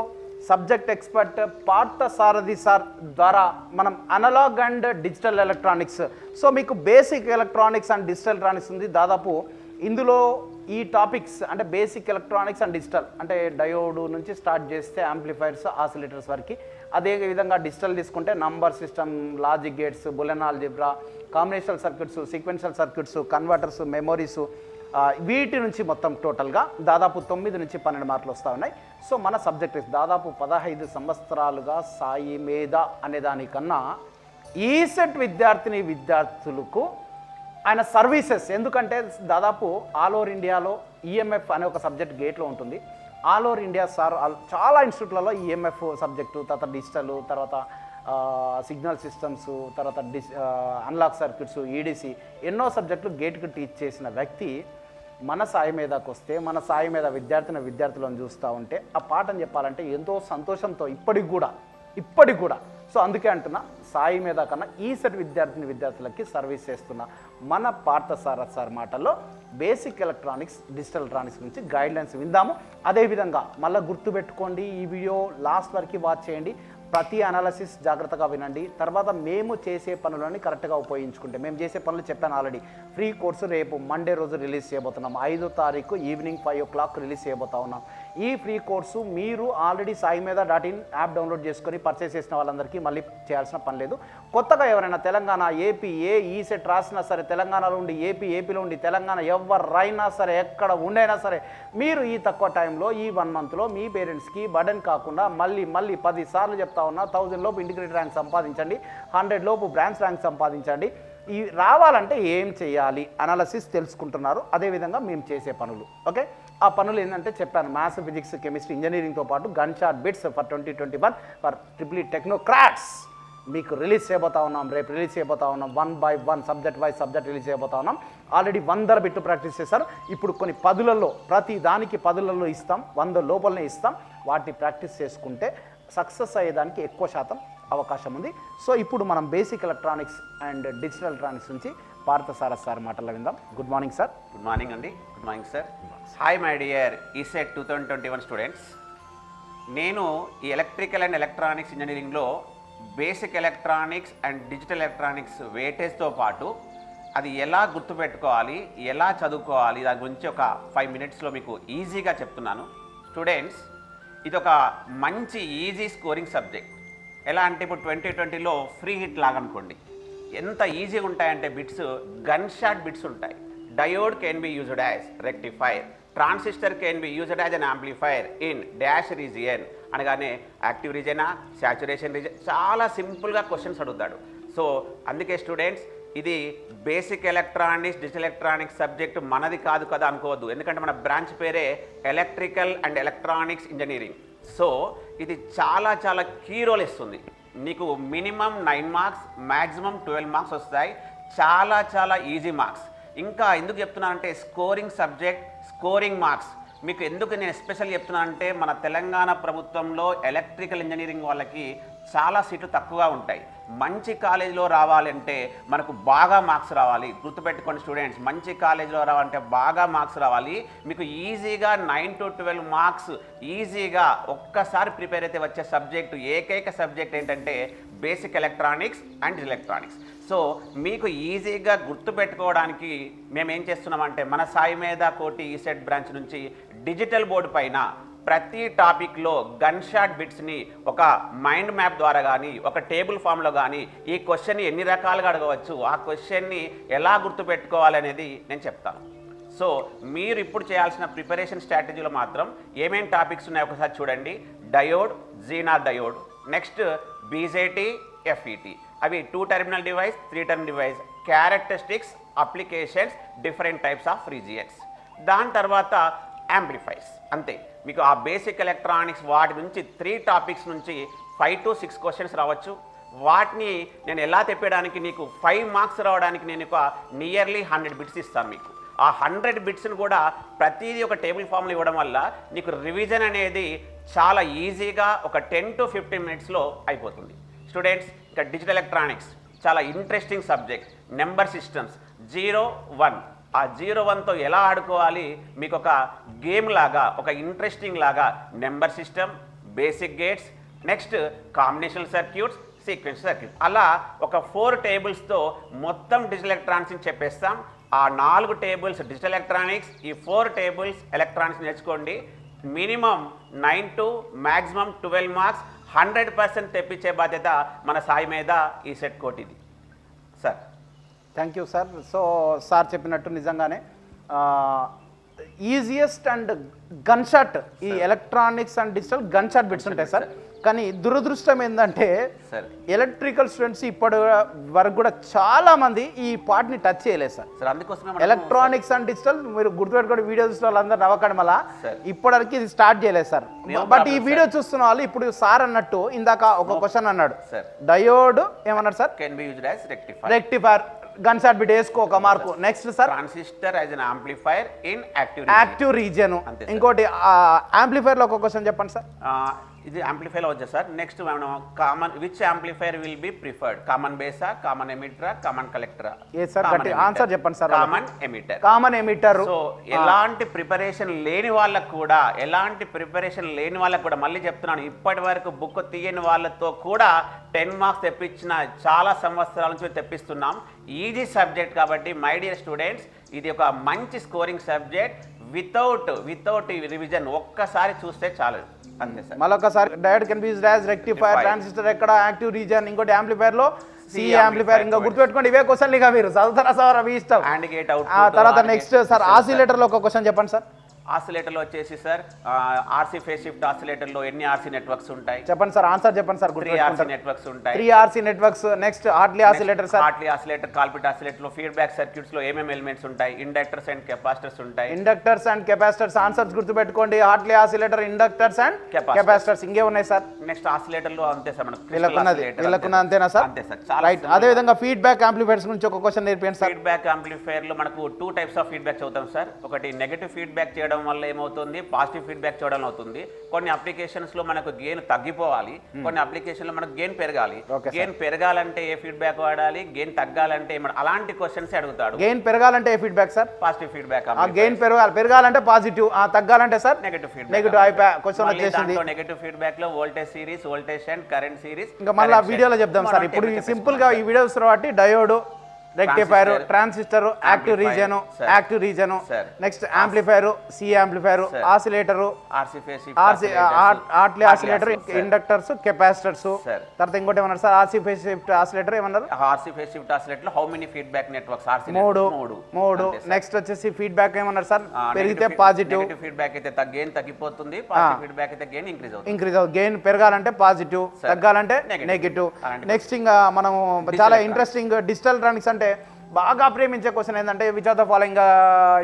సబ్జెక్ట్ ఎక్స్పర్ట్ పార్థసారథి సార్ ద్వారా మనం analog and digital electronics, so మీకు basic electronics and digital electronics ఉంది. దాదాపు ఇందులో ఈ టాపిక్స్ అంటే బేసిక్ ఎలక్ట్రానిక్స్ అండ్ డిజిటల్ అంటే డయోడ్ నుంచి స్టార్ట్ చేస్తే యాంప్లిఫైర్స్, ఆసిలేటర్స్ వరకు, అదే విధంగా డిజిటల్ తీసుకుంటే number system, logic gates, Boolean algebra, combinational circuits, sequential circuits, converters, memories, వీటి నుంచి మొత్తం టోటల్గా దాదాపు 9 నుంచి 12 మార్కులు వస్తూ ఉన్నాయి. సో మన సబ్జెక్ట్ దాదాపు 15 సంవత్సరాలుగా సాయి మీద అనే దానికన్నా ఈసెట్ విద్యార్థులకు ఆయన సర్వీసెస్, ఎందుకంటే దాదాపు ఆల్ ఓవర్ ఇండియాలో ఈఎంఎఫ్ అనే ఒక సబ్జెక్ట్ గేట్లో ఉంటుంది. ఆల్ ఓవర్ ఇండియా సార్ చాలా ఇన్స్టిట్యూట్లలో ఈఎంఎఫ్ సబ్జెక్టు, తర్వాత డిజిటల్, తర్వాత సిగ్నల్ సిస్టమ్స్, తర్వాత అన్లాక్ సర్క్యూట్స్, ఈడీసీ, ఎన్నో సబ్జెక్టులు గేట్కి టీచ్ చేసిన వ్యక్తి మన సాయి మీదకి వస్తే, మన సాయి మీద విద్యార్థులను చూస్తూ ఉంటే ఆ పాఠం చెప్పాలంటే ఎంతో సంతోషంతో ఇప్పటికి కూడా. సో అందుకే అంటున్నా, సాయి మీద కన్నా ఈసెట్ విద్యార్థులకి సర్వీస్ చేస్తున్న మన పార్థసారథి సార్ మాటల్లో బేసిక్ ఎలక్ట్రానిక్స్, డిజిటల్ ఎలక్ట్రానిక్స్ గురించి గైడ్లైన్స్ విందాము. అదేవిధంగా మళ్ళీ గుర్తుపెట్టుకోండి, ఈ వీడియో లాస్ట్ వరకు వాచ్ చేయండి, ప్రతి అనాలసిస్ జాగ్రత్తగా వినండి. తర్వాత మేము చేసే పనులని కరెక్ట్గా ఉపయోగించుకుంటే, మేము చేసే పనులు చెప్పాను ఆల్రెడీ. ఫ్రీ కోర్సు రేపు మండే రోజు రిలీజ్ చేయబోతున్నాం. 5వ తారీఖు ఈవినింగ్ 5 o'clock రిలీజ్ చేయబోతా ఉన్నాం. ఈ ఫ్రీ కోర్సు మీరు ఆల్రెడీ saimeda.in యాప్ డౌన్లోడ్ చేసుకొని పర్చేస్ చేసిన వాళ్ళందరికీ మళ్ళీ చేయాల్సిన పని లేదు. కొత్తగా ఎవరైనా తెలంగాణ, ఏపీ, ఈసెట్ రాసినా సరే, తెలంగాణలో ఉండి ఏపీలో ఉండి తెలంగాణ ఎవరైనా సరే, ఎక్కడ ఉండైనా సరే, మీరు ఈ తక్కువ టైంలో ఈ 1 monthలో మీ పేరెంట్స్కి బర్డెన్ కాకుండా మళ్ళీ 10 సార్లు చెప్తా ఉన్నా, 1000 లోపు ఇంటిగ్రేటెడ్ ర్యాంక్ సంపాదించండి, 100 లోపు బ్రాంచ్ ర్యాంక్ సంపాదించండి. ఈ రావాలంటే ఏం చేయాలి అనాలసిస్ తెలుసుకుంటున్నారు, అదేవిధంగా మేము చేసే పనులు. ఓకే, ఆ పనులు ఏంటంటే చెప్పాను, మ్యాథ్స్, ఫిజిక్స్, కెమిస్ట్రీ, ఇంజనీరింగ్తో పాటు gun shot bits for 2021 for triple technocrats మీకు రిలీజ్ చేయబోతా ఉన్నాం. రేపు రిలీజ్ చేయబోతా ఉన్నాం. 1 by 1 subject wise subject release చేయబోతా ఉన్నాం. ఆల్రెడీ 100 బిట్లు ప్రాక్టీస్ చేశారు. ఇప్పుడు కొన్ని 10లలో, ప్రతి దానికి 10లలో ఇస్తాం, 100 లోపలనే ఇస్తాం. వాటిని ప్రాక్టీస్ చేసుకుంటే సక్సెస్ అయ్యేదానికి ఎక్కువ శాతం అవకాశం ఉంది. సో ఇప్పుడు మనం basic electronics and digital electronics నుంచి పార్థసారథి సార్ మాటల్లో విందాం. Good morning sir. Good morning అండి. Good morning sir. Hi my dear ECET 2021 students. నేను ఈ ఎలక్ట్రికల్ అండ్ ఎలక్ట్రానిక్స్ ఇంజనీరింగ్లో basic electronics and digital electronics వెయిటేజ్తో పాటు అది ఎలా గుర్తుపెట్టుకోవాలి, ఎలా చదువుకోవాలి, దాని గురించి ఒక 5 minutesలో మీకు ఈజీగా చెప్తున్నాను. స్టూడెంట్స్, ఇది ఒక మంచి ఈజీ స్కోరింగ్ సబ్జెక్ట్. ఎలా అంటే ఇప్పుడు 2020లో ఫ్రీ హిట్ లాగా అనుకోండి, ఎంత ఈజీగా ఉంటాయంటే బిట్స్, గన్ షాట్ బిట్స్ ఉంటాయి. Diode can be used as rectifier, transistor can be used as an amplifier in dash region అనగానే యాక్టివ్ రీజియనా, సాచురేషన్ రీజియన్, చాలా సింపుల్గా క్వశ్చన్స్ అడుగుతాడు. సో అందుకే స్టూడెంట్స్, ఇది basic electronics, digital electronics subject మనది కాదు కదా అనుకోవద్దు, ఎందుకంటే మన బ్రాంచ్ పేరే electrical and electronics engineering. So ఇది చాలా కీ రోల్ ఇస్తుంది. నీకు మినిమం 9 మార్క్స్, మ్యాక్సిమం 12 మార్క్స్ వస్తాయి. చాలా ఈజీ మార్క్స్. ఇంకా ఎందుకు చెప్తున్నానంటే స్కోరింగ్ సబ్జెక్ట్, స్కోరింగ్ మార్క్స్. మీకు ఎందుకు నేను ఎస్పెషల్ చెప్తున్నానంటే మన తెలంగాణ ప్రభుత్వంలో ఎలక్ట్రికల్ ఇంజనీరింగ్ వాళ్ళకి చాలా సీట్లు తక్కువగా ఉంటాయి. మంచి కాలేజీలో రావాలంటే మనకు బాగా మార్క్స్ రావాలి. గుర్తుపెట్టుకోండి స్టూడెంట్స్, మంచి కాలేజీలో రావాలంటే బాగా మార్క్స్ రావాలి. మీకు ఈజీగా 9 to 12 మార్క్స్ ఈజీగా ఒక్కసారి ప్రిపేర్ అయితే వచ్చే సబ్జెక్టు, ఏకైక సబ్జెక్ట్ ఏంటంటే basic electronics and digital electronics. So మీకు ఈజీగా గుర్తుపెట్టుకోవడానికి మేము ఏం చేస్తున్నామంటే మన సాయి మీద కోటి ఈసెట్ బ్రాంచ్ నుంచి డిజిటల్ బోర్డు పైన ప్రతి టాపిక్లో గన్ షాట్ బిట్స్ని ఒక మైండ్ మ్యాప్ ద్వారా కానీ, ఒక టేబుల్ ఫామ్లో కానీ ఈ క్వశ్చన్ని ఎన్ని రకాలుగా అడగవచ్చు, ఆ క్వశ్చన్ని ఎలా గుర్తుపెట్టుకోవాలనేది నేను చెప్తాను. సో మీరు ఇప్పుడు చేయాల్సిన ప్రిపరేషన్ స్ట్రాటజీలో మాత్రం ఏమేమి టాపిక్స్ ఉన్నాయో ఒకసారి చూడండి. Diode, Zener diode, next BJT, FET. అవి 2 terminal device, 3 terminal device, characteristics, applications, different types of regions. దాని తర్వాత యాంప్లిఫైస్. అంతే, మీకు ఆ బేసిక్ ఎలక్ట్రానిక్స్ వాటి నుంచి 3 టాపిక్స్ నుంచి 5 to 6 క్వశ్చన్స్ రావచ్చు. వాటిని నేను ఎలా తెప్పడానికి నీకు 5 మార్క్స్ రావడానికి నేను ఒక నియర్లీ 100 బిట్స్ ఇస్తాను మీకు. ఆ 100 బిట్స్ని కూడా ప్రతిదీ ఒక టేబుల్ ఫామ్లో ఇవ్వడం వల్ల నీకు రివిజన్ అనేది చాలా ఈజీగా ఒక 10 to 15 మినిట్స్లో అయిపోతుంది. స్టూడెంట్స్, ఇక డిజిటల్ ఎలక్ట్రానిక్స్ చాలా ఇంట్రెస్టింగ్ సబ్జెక్ట్. నెంబర్ సిస్టమ్స్ 0, 1, ఆ 0-1తో ఎలా ఆడుకోవాలి మీకు ఒక గేమ్ లాగా, ఒక ఇంట్రెస్టింగ్ లాగా number system, basic gates, next combinational circuits, sequence circuit, అలా ఒక 4 టేబుల్స్తో మొత్తం డిజిటల్ ఎలక్ట్రానిక్స్ని చెప్పేస్తాం. ఆ 4 టేబుల్స్ డిజిటల్ ఎలక్ట్రానిక్స్, ఈ 4 టేబుల్స్ ఎలక్ట్రానిక్స్ నేర్చుకోండి. మినిమం 9 to మ్యాక్సిమం 12 మార్క్స్ 100% తెప్పించే బాధ్యత మన సాయి మీద ఈ సెట్ కోటిది sir. Thank you sir. So sir చెప్పినట్టు నిజంగానే ఈజియెస్ట్ అండ్ గన్ షాట్ ఈ electronics and digital gun shot bits ఉంటాయి సార్. కానీ దురదృష్టం ఏంటంటే ఎలక్ట్రికల్ స్టూడెంట్స్ ఇప్పటి వరకు కూడా చాలా మంది ఈ పార్ట్ని టచ్ చేయలేదు సార్. అందుకోసమే ఎలక్ట్రానిక్స్ అండ్ డిజిటల్ మీరు గుర్తుపెట్టుకోండి, వీడియో చూసిన వాళ్ళందరూ నవ్వకండి మళ్ళా, ఇప్పటివరకు ఇది స్టార్ట్ చేయలేదు సార్. బట్ ఈ వీడియో చూస్తున్న వాళ్ళు ఇప్పుడు సార్ అన్నట్టు ఇందాక ఒక క్వశ్చన్ అన్నాడు, డయోడ్ ఏమన్నాడు sir? Can be used as rectifier. Rectifier gun shot bit వేసుకో ఒక mark. Next sir transistor as an amplifier in active region. ఇంకోటి యాంప్లిఫైర్ లో ఒక క్వశ్చన్ చెప్పండి సార్. ఇది యాంప్లిఫైర్ వచ్చా సార్. నెక్స్ట్ మనం common which amplifier will be preferred, common బేసా, కామన్ ఎమిటరా, కామన్ కలెక్టరా? ఏ సార్ ఆన్సర్ చెప్పండి sir. Common emitter. Common emitter. So ఎలాంటి ప్రిపరేషన్ లేని వాళ్ళకు కూడా మళ్ళీ చెప్తున్నాను, ఇప్పటి వరకు బుక్ తీయని వాళ్ళతో కూడా 10 మార్క్స్ తెప్పించిన చాలా సంవత్సరాల నుంచి తెప్పిస్తున్నాం. ఈజీ సబ్జెక్ట్ కాబట్టి మై డియర్ స్టూడెంట్స్, ఇది ఒక మంచి స్కోరింగ్ సబ్జెక్ట్. వితౌట్ రివిజన్ ఒక్కసారి చూస్తే చాలు, అంతే సార్. మళ్ళొకసారి diode can be used as rectifier, transistor ఎక్కడ యాక్టివ్ రీజియన్, ఇంకోటి యాంప్లిఫైర్ లో సి యాంప్లిఫైర్. ఇంకా గుర్తుపెట్టుకోండి, ఇవే క్వశ్చన్లు ఇక మీరు చదువుతారా సార్, మీ ఇష్టం. And gate out. తర్వాత నెక్స్ట్ సార్ ఆసిలేటర్ లో ఒక క్వశ్చన్ చెప్పండి సార్. ఆసిలేటర్లో వచ్చేసి సార్ ఆర్సీ ఫేస్ షిఫ్ట్ ఆసిలేటర్లో ఎన్ని ఆర్సీ నెట్వర్క్స్ ఉంటాయి? చెప్పండి సార్, ఆన్సర్ చెప్పండి సార్. 3 ఆర్సీ నెట్వర్క్స్ ఉంటాయి. 3 RC networks. Next Hartley oscillator sir. Hartley oscillator, Colpitts ఆసిలేటర్లో ఫీడ్బ్యాక్ సర్క్యూట్స్ లో ఏమేమి ఎలిమెంట్స్ ఉంటాయి? ఇండక్టర్స్ అండ్ కెపాసిటర్స్ ఉంటాయి. ఇండక్టర్స్ అండ్ కెపాసిటర్స్ ఆన్సర్స్ గుర్తుపెట్టుకోండి. Hartley oscillator, inductors and capacitors. ఇంకే ఉన్నాయి సార్. నెక్స్ట్ ఆసిలేటర్ లో అంతే సార్, మనకు వీళ్ళకున్న అంతేనా సార్? అంతే సార్. రైట్. అదే విధంగా ఫీడ్బ్యాక్ యాంప్లిఫైర్స్ గురించి ఒక క్వశ్చన్ నేర్పియండి సార్. ఫీడ్బ్యాక్ యాంప్లిఫైర్ లో మనకు 2 టైప్స్ ఆఫ్ ఫీడ్బ్యాక్ చదువుతాం సార్. ఒకటి నెగటివ్ ఫీడ్బ్యాక్ చేయడం వల్ల ఏమవుతుంది, పాజిటివ్ ఫీడ్బ్యాక్ చేయడం అవుతుంది. కొన్ని అప్లికేషన్స్ లో మనకు గెయిన్ తగ్గిపోవాలి, కొన్ని అప్లికేషన్ లో మనకు గెయిన్ పెరగాలి. గెయిన్ పెరగాలంటే ఏ ఫీడ్బ్యాక్ వాడాలి, గెయిన్ తగ్గాలంటే అలాంటి క్వశ్చన్స్ అడుగుతాడు. గెయిన్ పెరగాలంటే ఏ feedback sir? Positive feedback. Gain పెరగాలంటే పాజిటివ్, తగ్గాలంటే sir negative feedback. Negative question వచ్చేసింది. నెగటివ్ ఫీడ్బ్యాక్ లో voltage series, voltage and current series. ఇంకా మళ్ళీ వీడియోలో చెప్దాం సార్. ఇప్పుడు సింపుల్ గా ఈ వీడియోస్ కాబట్టి diode, rectifier, transistor, active region, next amplifier, C amplifier, oscillator, Hartley oscillator, inductors, capacitors. తర్వాత ఇంకోటి ఏమన్నారు sir? RC phase shift oscillator ఏమన్నారు? ఆర్సీ ఫేస్ షిఫ్ట్ ఆసిలేటర్ లో how many feedback networks? RC 3. Next వచ్చేసి feedback ఏమన్నారు sir? పెరిగితే positive, negative feedback అయితే gain తగ్గిపోతుంది, పాజిటివ్ ఫీడ్బ్యాక్ అయితే గెయిన్ ఇంక్రీజ్ అవుతుంది. గెయిన్ పెరగాలంటే పాజిటివ్, తగ్గాలంటే నెగటివ్. నెక్స్ట్ ఇంకా మనం చాలా ఇంట్రెస్టింగ్ డిజిటల్ ఎలక్ట్రానిక్స్ అంటే బాగా ప్రేమించే క్వశ్చన్ ఏంటంటే which of the following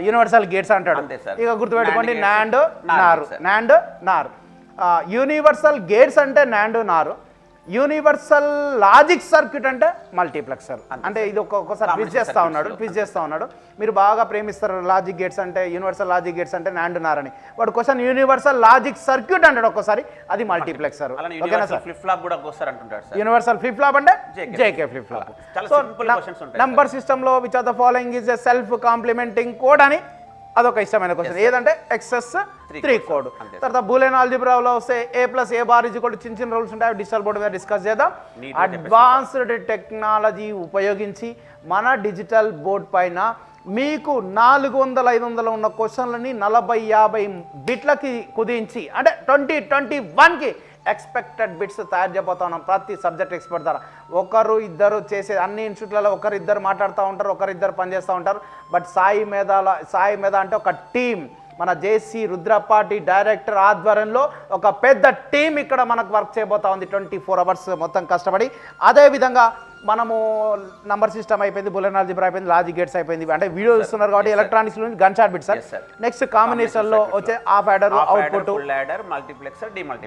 universal gates అంటాడు. ఇక గుర్తుపెట్టుకోండి, నాండ్ నార్. యూనివర్సల్ గేట్స్ అంటే నాండ్ నార్. యూనివర్సల్ లాజిక్ సర్క్యూట్ అంటే మల్టీప్లెక్సర్. అంటే ఇది ఒక్కొక్కసారి క్విజ్ చేస్తా ఉన్నాడు. మీరు బాగా ప్రేమిస్తారు లాజిక్ గేట్స్ అంటే, యూనివర్సల్ లాజిక్ గేట్స్ అంటే నాండ్ నార్ అని. వాడు క్వశ్చన్ యూనివర్సల్ లాజిక్ సర్క్యూట్ అంటాడు ఒక్కోసారి, అది మల్టీప్లెక్సర్. ఓకేనా సార్? యూనివర్సల్ ఫ్లిప్ ఫ్లాప్ అంటే JK flip flop. So number system లో which of the following is a self complementing code అని అదొక ఇష్టమైన క్వశ్చన్. ఏదంటే XS3 కోడ్. తర్వాత బూలియన్ ఆల్జీబ్రాలో వస్తే A+A⁻ చిన్న రూల్స్ ఉంటాయి, డిజిటల్ బోర్డు మీద డిస్కస్ చేద్దాం. అడ్వాన్స్డ్ టెక్నాలజీ ఉపయోగించి మన డిజిటల్ బోర్డ్ పైన మీకు 400-500 ఉన్న క్వశ్చన్లని 40-50 బిట్లకి కుదించి, అంటే 2021కి ఎక్స్పెక్టెడ్ బిట్స్ తయారు చేయబోతా ఉన్నాం. ప్రతి సబ్జెక్ట్ ఎక్స్పర్ట్ ద్వారా ఒకరు ఇద్దరు చేసే, అన్ని ఇన్స్టిట్యూట్లలో ఒకరిద్దరు మాట్లాడుతూ ఉంటారు, ఒకరిద్దరు పనిచేస్తూ ఉంటారు. బట్ సాయి మీద అంటే ఒక టీమ్. మన జేసీ రుద్రపాటి డైరెక్టర్ ఆధ్వర్యంలో ఒక పెద్ద టీం ఇక్కడ మనకు వర్క్ చేయబోతా ఉంది 24 అవర్స్ మొత్తం కష్టపడి. అదేవిధంగా మనము నంబర్ సిస్టమ్ అయిపోయింది, బులెన్ ఆల్జీబ్రా అయిపోయింది, లాజిక్ గేట్స్ అయిపోయింది. అంటే వీడియో చూస్తున్నారు కాబట్టి ఎలక్ట్రానిక్స్ నుంచి gun shot bit sir. Next combination లో వచ్చే half adder, output,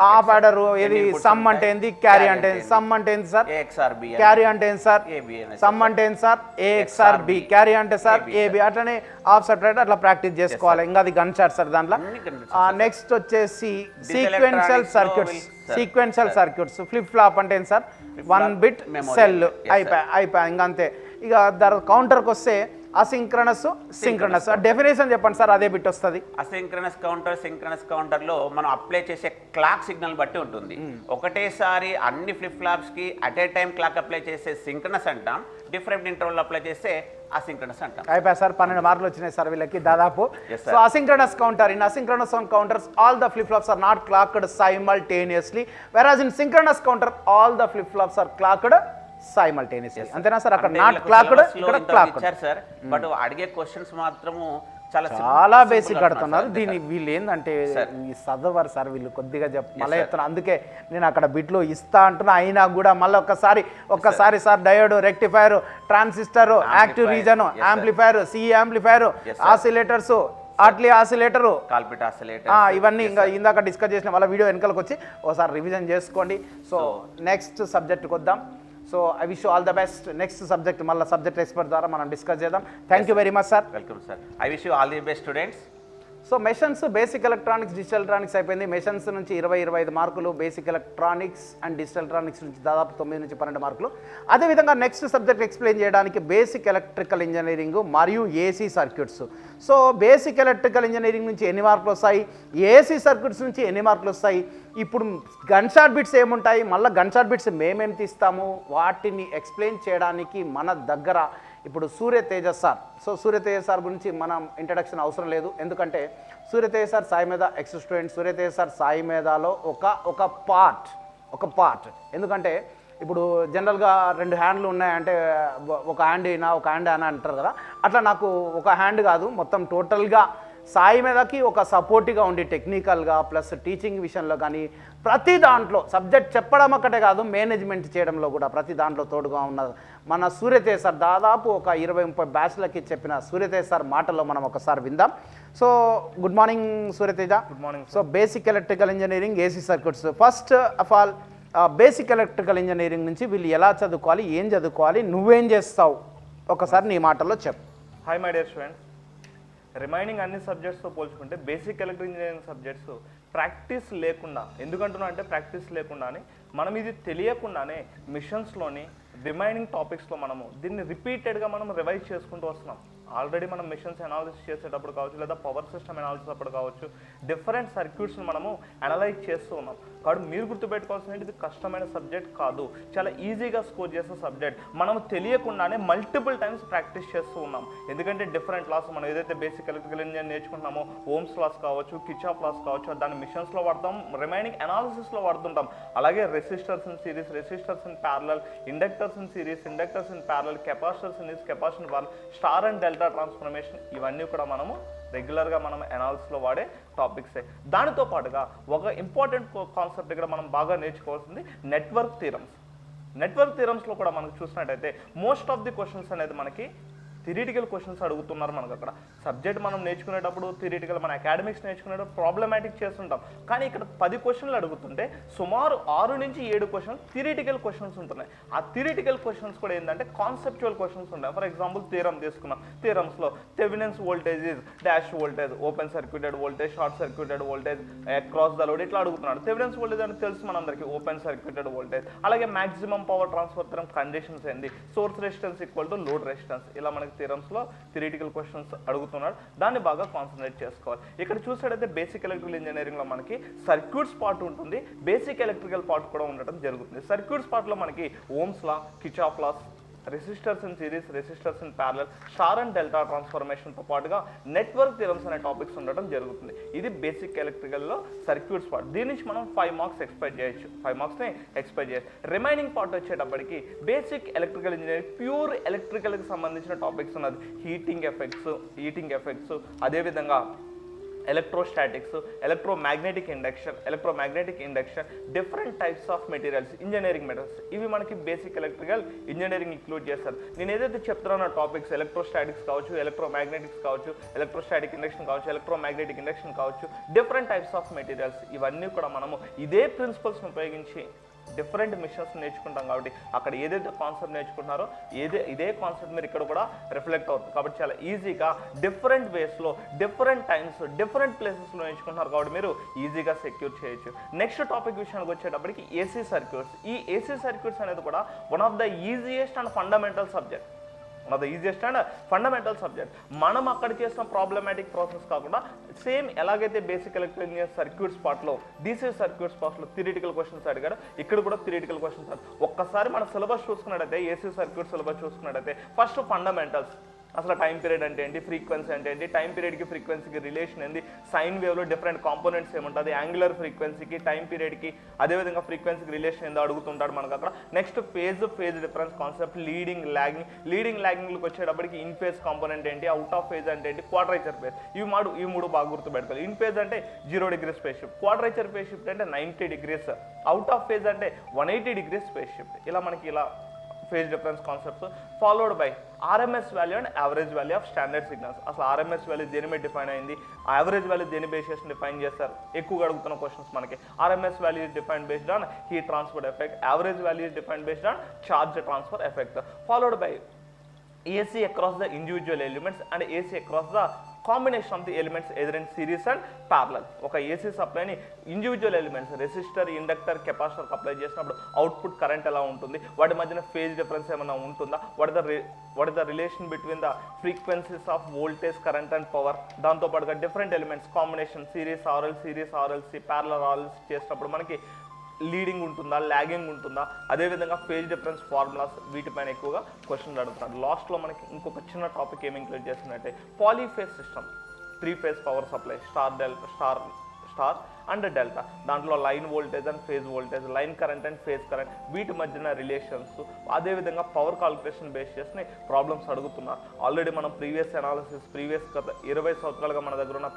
half adder ఏది, సమ్ అంటే ఏంది, క్యారీ అంటే సమ్ అంటే ఏంది సార్, క్యారీ అంటే ఏంది సార్, సమ్ అంటే ఏంది సార్, ఏఎక్స్ఆర్ బి, క్యారీ అంటే సార్ ఏబి. అట్లనే హాఫ్ సపరేట్ అట్లా ప్రాక్టీస్ చేసుకోవాలి. ఇంకా అది గన్ షాట్ సార్. దాంట్లో నెక్స్ట్ వచ్చేసి సీక్వెన్షియల్ సర్క్యూట్స్, ఫ్లిప్ ఫ్లాప్ అంటే ఏంటి సార్, 1 బిట్ సెల్ అయిపోయి ఇంకా అంతే. ఇక కౌంటర్కి వస్తే అసింక్రనస్, సింక్రనస్ డెఫినేషన్ చెప్పండి సార్, అదే బిట్ వస్తుంది. అసింక్రనస్ కౌంటర్, సింక్రనస్ కౌంటర్లో మనం అప్లై చేసే క్లాక్ సిగ్నల్ బట్టి ఉంటుంది. ఒకటేసారి అన్ని ఫ్లిప్ ఫ్లాప్స్ కి at a time clock apply చేసే సింక్రనస్ అంటాం, డిఫరెంట్ ఇంటర్వల్ అప్లై చేస్తే అసింక్రనస్ అంటాం. అయిపోయి సార్, 12 మార్కులు వచ్చినాయి సార్ వీళ్ళకి దాదాపు. So asynchronous counter, in asynchronous counters all the flip flops are not clocked simultaneously, whereas in synchronous counter all the flip flops are clocked simultaneously. అంతేనా sir? అక్కడ not clocked, ఇక్కడ clocked sir. But అడిగే questions మాత్రము చాలా basic అడుగుతున్నారు. దీన్ని వీళ్ళు ఏంటంటే చదవరు సార్ వీళ్ళు, కొద్దిగా మళ్ళీ చెప్తున్నారు. అందుకే నేను అక్కడ బిట్లు ఇస్తా అంటున్నా. అయినా కూడా మళ్ళీ ఒక్కసారి sir diode, rectifier, transistor, active region, amplifier, CE amplifier, oscillators, Hartley oscillator, Colpitts oscillator, ఇవన్నీ ఇంకా ఇందాక డిస్కస్ చేసిన వాళ్ళ వీడియో వెనకాలకు వచ్చి ఒకసారి రివిజన్ చేసుకోండి. సో నెక్స్ట్ సబ్జెక్ట్కి వద్దాం. So I wish all the best. Next subject మళ్ళీ సబ్జెక్ట్ ఎక్స్పర్ట్ ద్వారా మనం డిస్కస్ చేద్దాం. Thank you very much sir. Welcome sir. I wish you all the best students. So machines, basic electronics, digital electronics అయిపోయింది. Machines నుంచి 20-25 మార్కులు, basic electronics and digital electronics నుంచి దాదాపు 9 నుంచి 12 మార్కులు. అదేవిధంగా నెక్స్ట్ సబ్జెక్ట్ ఎక్స్ప్లెయిన్ చేయడానికి బేసిక్ ఎలక్ట్రికల్ ఇంజనీరింగ్ మరియు AC circuits. So basic electrical engineering నుంచి ఎన్ని మార్కులు వస్తాయి, ఏసీ సర్క్యూట్స్ నుంచి ఎన్ని మార్కులు వస్తాయి, ఇప్పుడు గన్ షాట్ బిట్స్ ఏముంటాయి, మళ్ళీ గన్ షాట్ బిట్స్ మేమేం తీస్తాము, వాటిని ఎక్స్ప్లెయిన్ చేయడానికి మన దగ్గర ఇప్పుడు Surya Teja sir. So Surya Teja sir గురించి మనం ఇంట్రడక్షన్ అవసరం లేదు, ఎందుకంటే Surya Teja sir Sai Medha ex student. Suryateja sir Sai మీదలో ఒక పార్ట్. ఎందుకంటే ఇప్పుడు జనరల్గా 2 హ్యాండ్లు ఉన్నాయంటే ఒక హ్యాండ్ అయినా ఒక హ్యాండ్ అని అంటారు కదా, అట్లా నాకు ఒక హ్యాండ్ కాదు, మొత్తం టోటల్గా సాయి మీదకి ఒక సపోర్టివ్గా ఉండి టెక్నికల్గా ప్లస్ టీచింగ్ విషయంలో కానీ ప్రతి దాంట్లో సబ్జెక్ట్ చెప్పడం ఒక్కటే కాదు, మేనేజ్మెంట్ చేయడంలో కూడా ప్రతి దాంట్లో తోడుగా ఉన్న మన సూర్యతేజ్ సార్. దాదాపు ఒక 20-30 బ్యాచ్లకి చెప్పిన సూర్యతేజ్ సార్ మాటల్లో మనం ఒకసారి విందాం. So good morning Surya Teja. Good morning. So basic electrical engineering, AC circuits. First of all basic electrical engineering నుంచి వీళ్ళు ఎలా చదువుకోవాలి, ఏం చదువుకోవాలి, నువ్వేం చేస్తావు, ఒకసారి నీ మాటల్లో చెప్పు. Hi my dear students. Remaining అన్ని సబ్జెక్ట్స్తో పోల్చుకుంటే basic electrical engineering subjects practice లేకుండా, ఎందుకంటున్నా అంటే ప్రాక్టీస్ లేకుండానే మనం ఇది తెలియకుండానే మిషన్స్లోని రిమైనింగ్ టాపిక్స్లో మనము దీన్ని రిపీటెడ్గా మనం రివైజ్ చేసుకుంటూ వస్తున్నాం. ఆల్రెడీ మనం మిషన్స్ అనాలిసిస్ చేసేటప్పుడు కావచ్చు, లేదా పవర్ సిస్టమ్ అనాలిసిస్ అప్పుడు కావచ్చు, డిఫరెంట్ సర్క్యూట్స్ని మనము అనలైజ్ చేస్తూ ఉన్నాం. కాబట్టి మీరు గుర్తుపెట్టుకోవాల్సిన ఇది కష్టమైన సబ్జెక్ట్ కాదు, చాలా ఈజీగా స్కోర్ చేసే సబ్జెక్ట్. మనం తెలియకుండానే మల్టిపుల్ టైమ్స్ ప్రాక్టీస్ చేస్తూ ఉన్నాం. ఎందుకంటే డిఫరెంట్ లాస్ మనం ఏదైతే బేసిక్ ఎలక్ట్రికల్ ఇంజనీరింగ్ నేర్చుకుంటున్నామో, ఓమ్స్ లాస్ కావచ్చు, కిర్చాఫ్ లాస్ కావచ్చు, దాన్ని మిషన్స్లో వాడతాం, రిమైనింగ్ అనాలిసిస్లో వాడుతుంటాం. అలాగే resistors in series, resistors in parallel, inductors in series, inductors in parallel, capacitors in series, capacitor in parallel, star and delta transformation, ఇవన్నీ కూడా మనము రెగ్యులర్గా మనం అనాలిసిస్లో వాడే టాపిక్సే. దానితో పాటుగా ఒక ఇంపార్టెంట్ కాన్సెప్ట్ ఇక్కడ మనం బాగా నేర్చుకోవాల్సింది నెట్వర్క్ థియరమ్స్. నెట్వర్క్ థియరమ్స్లో కూడా మనకు చూసినట్టయితే మోస్ట్ ఆఫ్ ది క్వశ్చన్స్ అనేది మనకి థియరిటికల్ క్వశ్చన్స్ అడుగుతున్నారు. మనకు అక్కడ సబ్జెక్ట్ మనం నేర్చుకునేటప్పుడు థియరిటికల్, మన అకాడమిక్స్ నేర్చుకునేటప్పుడు ప్రాబ్లమాటిక్ చేస్తుంటాం. కానీ ఇక్కడ 10 క్వశ్చన్లు అడుగుతుంటే సుమారు 6 నుంచి 7 క్వశ్చన్స్ థియరిటికల్ క్వశ్చన్స్ ఉంటున్నాయి. ఆ థియరిటికల్ క్వశ్చన్స్ కూడా ఏంటంటే కాన్సెప్చువల్ క్వశ్చన్స్ ఉంటాయి. ఫర్ ఎగ్జాంపుల్ థియరమ్ తీసుకున్నాం, థియరమ్స్లో Thevenin's voltage is dash voltage, open circuited voltage, short circuited voltage, across the load, ఇట్లా అడుగుతున్నాడు. థెవెనిన్స్ వోల్టేజ్ అని తెలుసు మనందరికీ, ఓపెన్ సర్క్యూటెడ్ వోల్టేజ్. అలాగే maximum power transfer theorem conditions ఏంది, source resistance equal to load resistance, ఇలా మనకి థియరమ్స్లో థియరిటికల్ క్వశ్చన్స్ అడుగుతున్నాడు. దాన్ని బాగా కాన్సన్ట్రేట్ చేసుకోవాలి. ఇక్కడ చూసేటైతే బేసిక్ ఎలక్ట్రికల్ ఇంజనీరింగ్లో మనకి సర్క్యూట్స్ పార్ట్ ఉంటుంది, బేసిక్ ఎలక్ట్రికల్ పార్ట్ కూడా ఉండటం జరుగుతుంది. సర్క్యూట్స్ పార్ట్లో మనకి Ohm's law, Kirchhoff laws, resistors in series, resistors in parallel, star and delta ట్రాన్స్ఫర్మేషన్తో పాటుగా నెట్వర్క్ థియరమ్స్ అనే టాపిక్స్ ఉండటం జరుగుతుంది. ఇది బేసిక్ ఎలక్ట్రికల్లో సర్క్యూట్స్ పార్ట్. దీని నుంచి మనం 5 మార్క్స్ ఎక్స్పెక్ట్ చేయొచ్చు, 5 మార్క్స్ని ఎక్స్పెక్ట్ చేయొచ్చు. రిమైనింగ్ పార్ట్ వచ్చేటప్పటికి బేసిక్ ఎలక్ట్రికల్ ఇంజనీరింగ్ ప్యూర్ ఎలక్ట్రికల్కి సంబంధించిన టాపిక్స్ ఉన్నది. హీటింగ్ ఎఫెక్ట్స్, అదేవిధంగా electrostatics, electromagnetic induction, different types of materials, engineering methods. ఇవి మనకి బేసిక్ ఎలక్ట్రికల్ ఇంజనీరింగ్ ఇంక్లూడ్ చేస్తారు. నేను ఏదైతే చెప్తున్నానో టాపిక్స్ ఎలక్ట్రోస్టాటిక్స్ కావచ్చు, ఎలక్ట్రోమాగ్నెటిక్స్ కావచ్చు, ఎలక్ట్రోస్టాటిక్ ఇండక్షన్ కావచ్చు, ఎలక్ట్రోమాగ్నెటిక్ ఇండక్షన్ కావచ్చు, డిఫరెంట్ టైప్స్ ఆఫ్ మెటీరియల్స్, ఇవన్నీ కూడా మనము ఇదే ప్రిన్సిపల్స్ని ఉపయోగించి డిఫరెంట్ మిషన్స్ నేర్చుకుంటాం. కాబట్టి అక్కడ ఏదైతే కాన్సెప్ట్ నేర్చుకుంటున్నారో ఇదే కాన్సెప్ట్ మీరు ఇక్కడ కూడా రిఫ్లెక్ట్ అవుతుంది. కాబట్టి చాలా ఈజీగా డిఫరెంట్ వేస్లో, డిఫరెంట్ టైమ్స్, డిఫరెంట్ ప్లేసెస్లో నేర్చుకుంటున్నారు. కాబట్టి మీరు ఈజీగా సెక్యూర్ చేయొచ్చు. నెక్స్ట్ టాపిక్ విషయానికి వచ్చేటప్పటికి ఏసీ సర్క్యూట్స్. ఈ ఏసీ సర్క్యూట్స్ అనేది కూడా one of the easiest and fundamental subject. మనం అక్కడ చేసిన ప్రాబ్లమాటిక్ ప్రాసెస్ కాకుండా సేమ్ ఎలాగైతే బేసిక్ ఎలక్ట్రికల్ ఇంజనీర్ సర్క్యూట్స్ పార్ట్లో, డీసీ సర్క్యూట్స్ పార్ట్లో థియరిటికల్ క్వశ్చన్స్ అడిగారు, ఇక్కడ కూడా థియరిటికల్ క్వశ్చన్స్ అడిగారు. ఒక్కసారి మన సిలబస్ చూసుకున్నట్టయితే, ఏసీ సర్క్యూట్ సిలబస్ చూసుకున్నట్టయితే ఫస్ట్ ఫండమెంటల్స్, అసలు టైం పీరియడ్ అంటే ఏంటి, ఫ్రీక్వెన్సీ అంటే ఏంటి, టైం పీరియడ్కి ఫ్రీక్వెన్సీకి రిలేషన్ ఏంటి, సైన్ వేవ్లో డిఫరెంట్ కాంపోనెంట్స్ ఏముంటుంది, యాంగులర్ ఫ్రీక్వెన్సీకి టైం పీరియడ్కి అదేవిధంగా ఫ్రీక్వెన్సీకి రిలేషన్ ఏందో అడుగుతుంటాడు మనకు అక్కడ. Next phase difference concept, leading లాగింగ్లకు వచ్చేటప్పటికి ఇన్ ఫేజ్ కాంపోనెంట్ ఏంటి, అవుట్ ఆఫ్ ఫేజ్ అంటే ఏంటి, క్వాడ్రేచర్ ఫేజ్, ఈ మూడు బాగా గుర్తుపెట్టుకోవాలి. ఇన్ ఫేజ్ అంటే 0 degree space shift, quadrature phase shift అంటే 90 డిగ్రీస్, అవుట్ ఆఫ్ ఫేజ్ అంటే 180 డిగ్రీ స్పేస్ షిఫ్ట్. ఇలా మనకి ఇలా phase difference concepts, followed by RMS value and average value of standard signals. అసలు ఆర్ఎంఎస్ వాల్యూ దేని మీద డిఫైన్ అయింది, యావరేజ్ వాల్యూ దేని బేస్ చేసి డిఫైన్ చేస్తారు, ఎక్కువగా అడుగుతున్న క్వశ్చన్స్ మనకి. RMS value is define based on heat transfer effect, average value is define based on charge transfer effect, followed by AC across the individual elements and AC across the combination of the elements either in series and parallel. ఒక AC సప్లైని individual elements resistor, inductor, capacitor apply చేసినప్పుడు output current ఎలా ఉంటుంది, వాటి మధ్యన phase difference ఏమైనా ఉంటుందా, what is the relation between the frequencies of voltage, current and power, దాంతోపాటుగా different elements combination series RLC, parallel RLC చేసినప్పుడు మనకి లీడింగ్ ఉంటుందా, లాగింగ్ ఉంటుందా, అదేవిధంగా ఫేజ్ డిఫరెన్స్ ఫార్ములాస్, వీటిపైన ఎక్కువగా క్వశ్చన్లు అడుగుతారు. లాస్ట్లో మనకి ఇంకొక చిన్న టాపిక్ ఏమి ఇంక్లూడ్ చేస్తున్నట్టే polyphase system, 3 phase power supply, star and delta, దాంట్లో line voltage and phase voltage, line current and phase current, వీటి మధ్యన రిలేషన్స్, అదేవిధంగా పవర్ కాల్కులేషన్ బేస్ చేసి ప్రాబ్లమ్స్ అడుగుతున్నారు. ఆల్రెడీ మనం ప్రీవియస్ 20 సంవత్సరాలుగా మన దగ్గర ఉన్న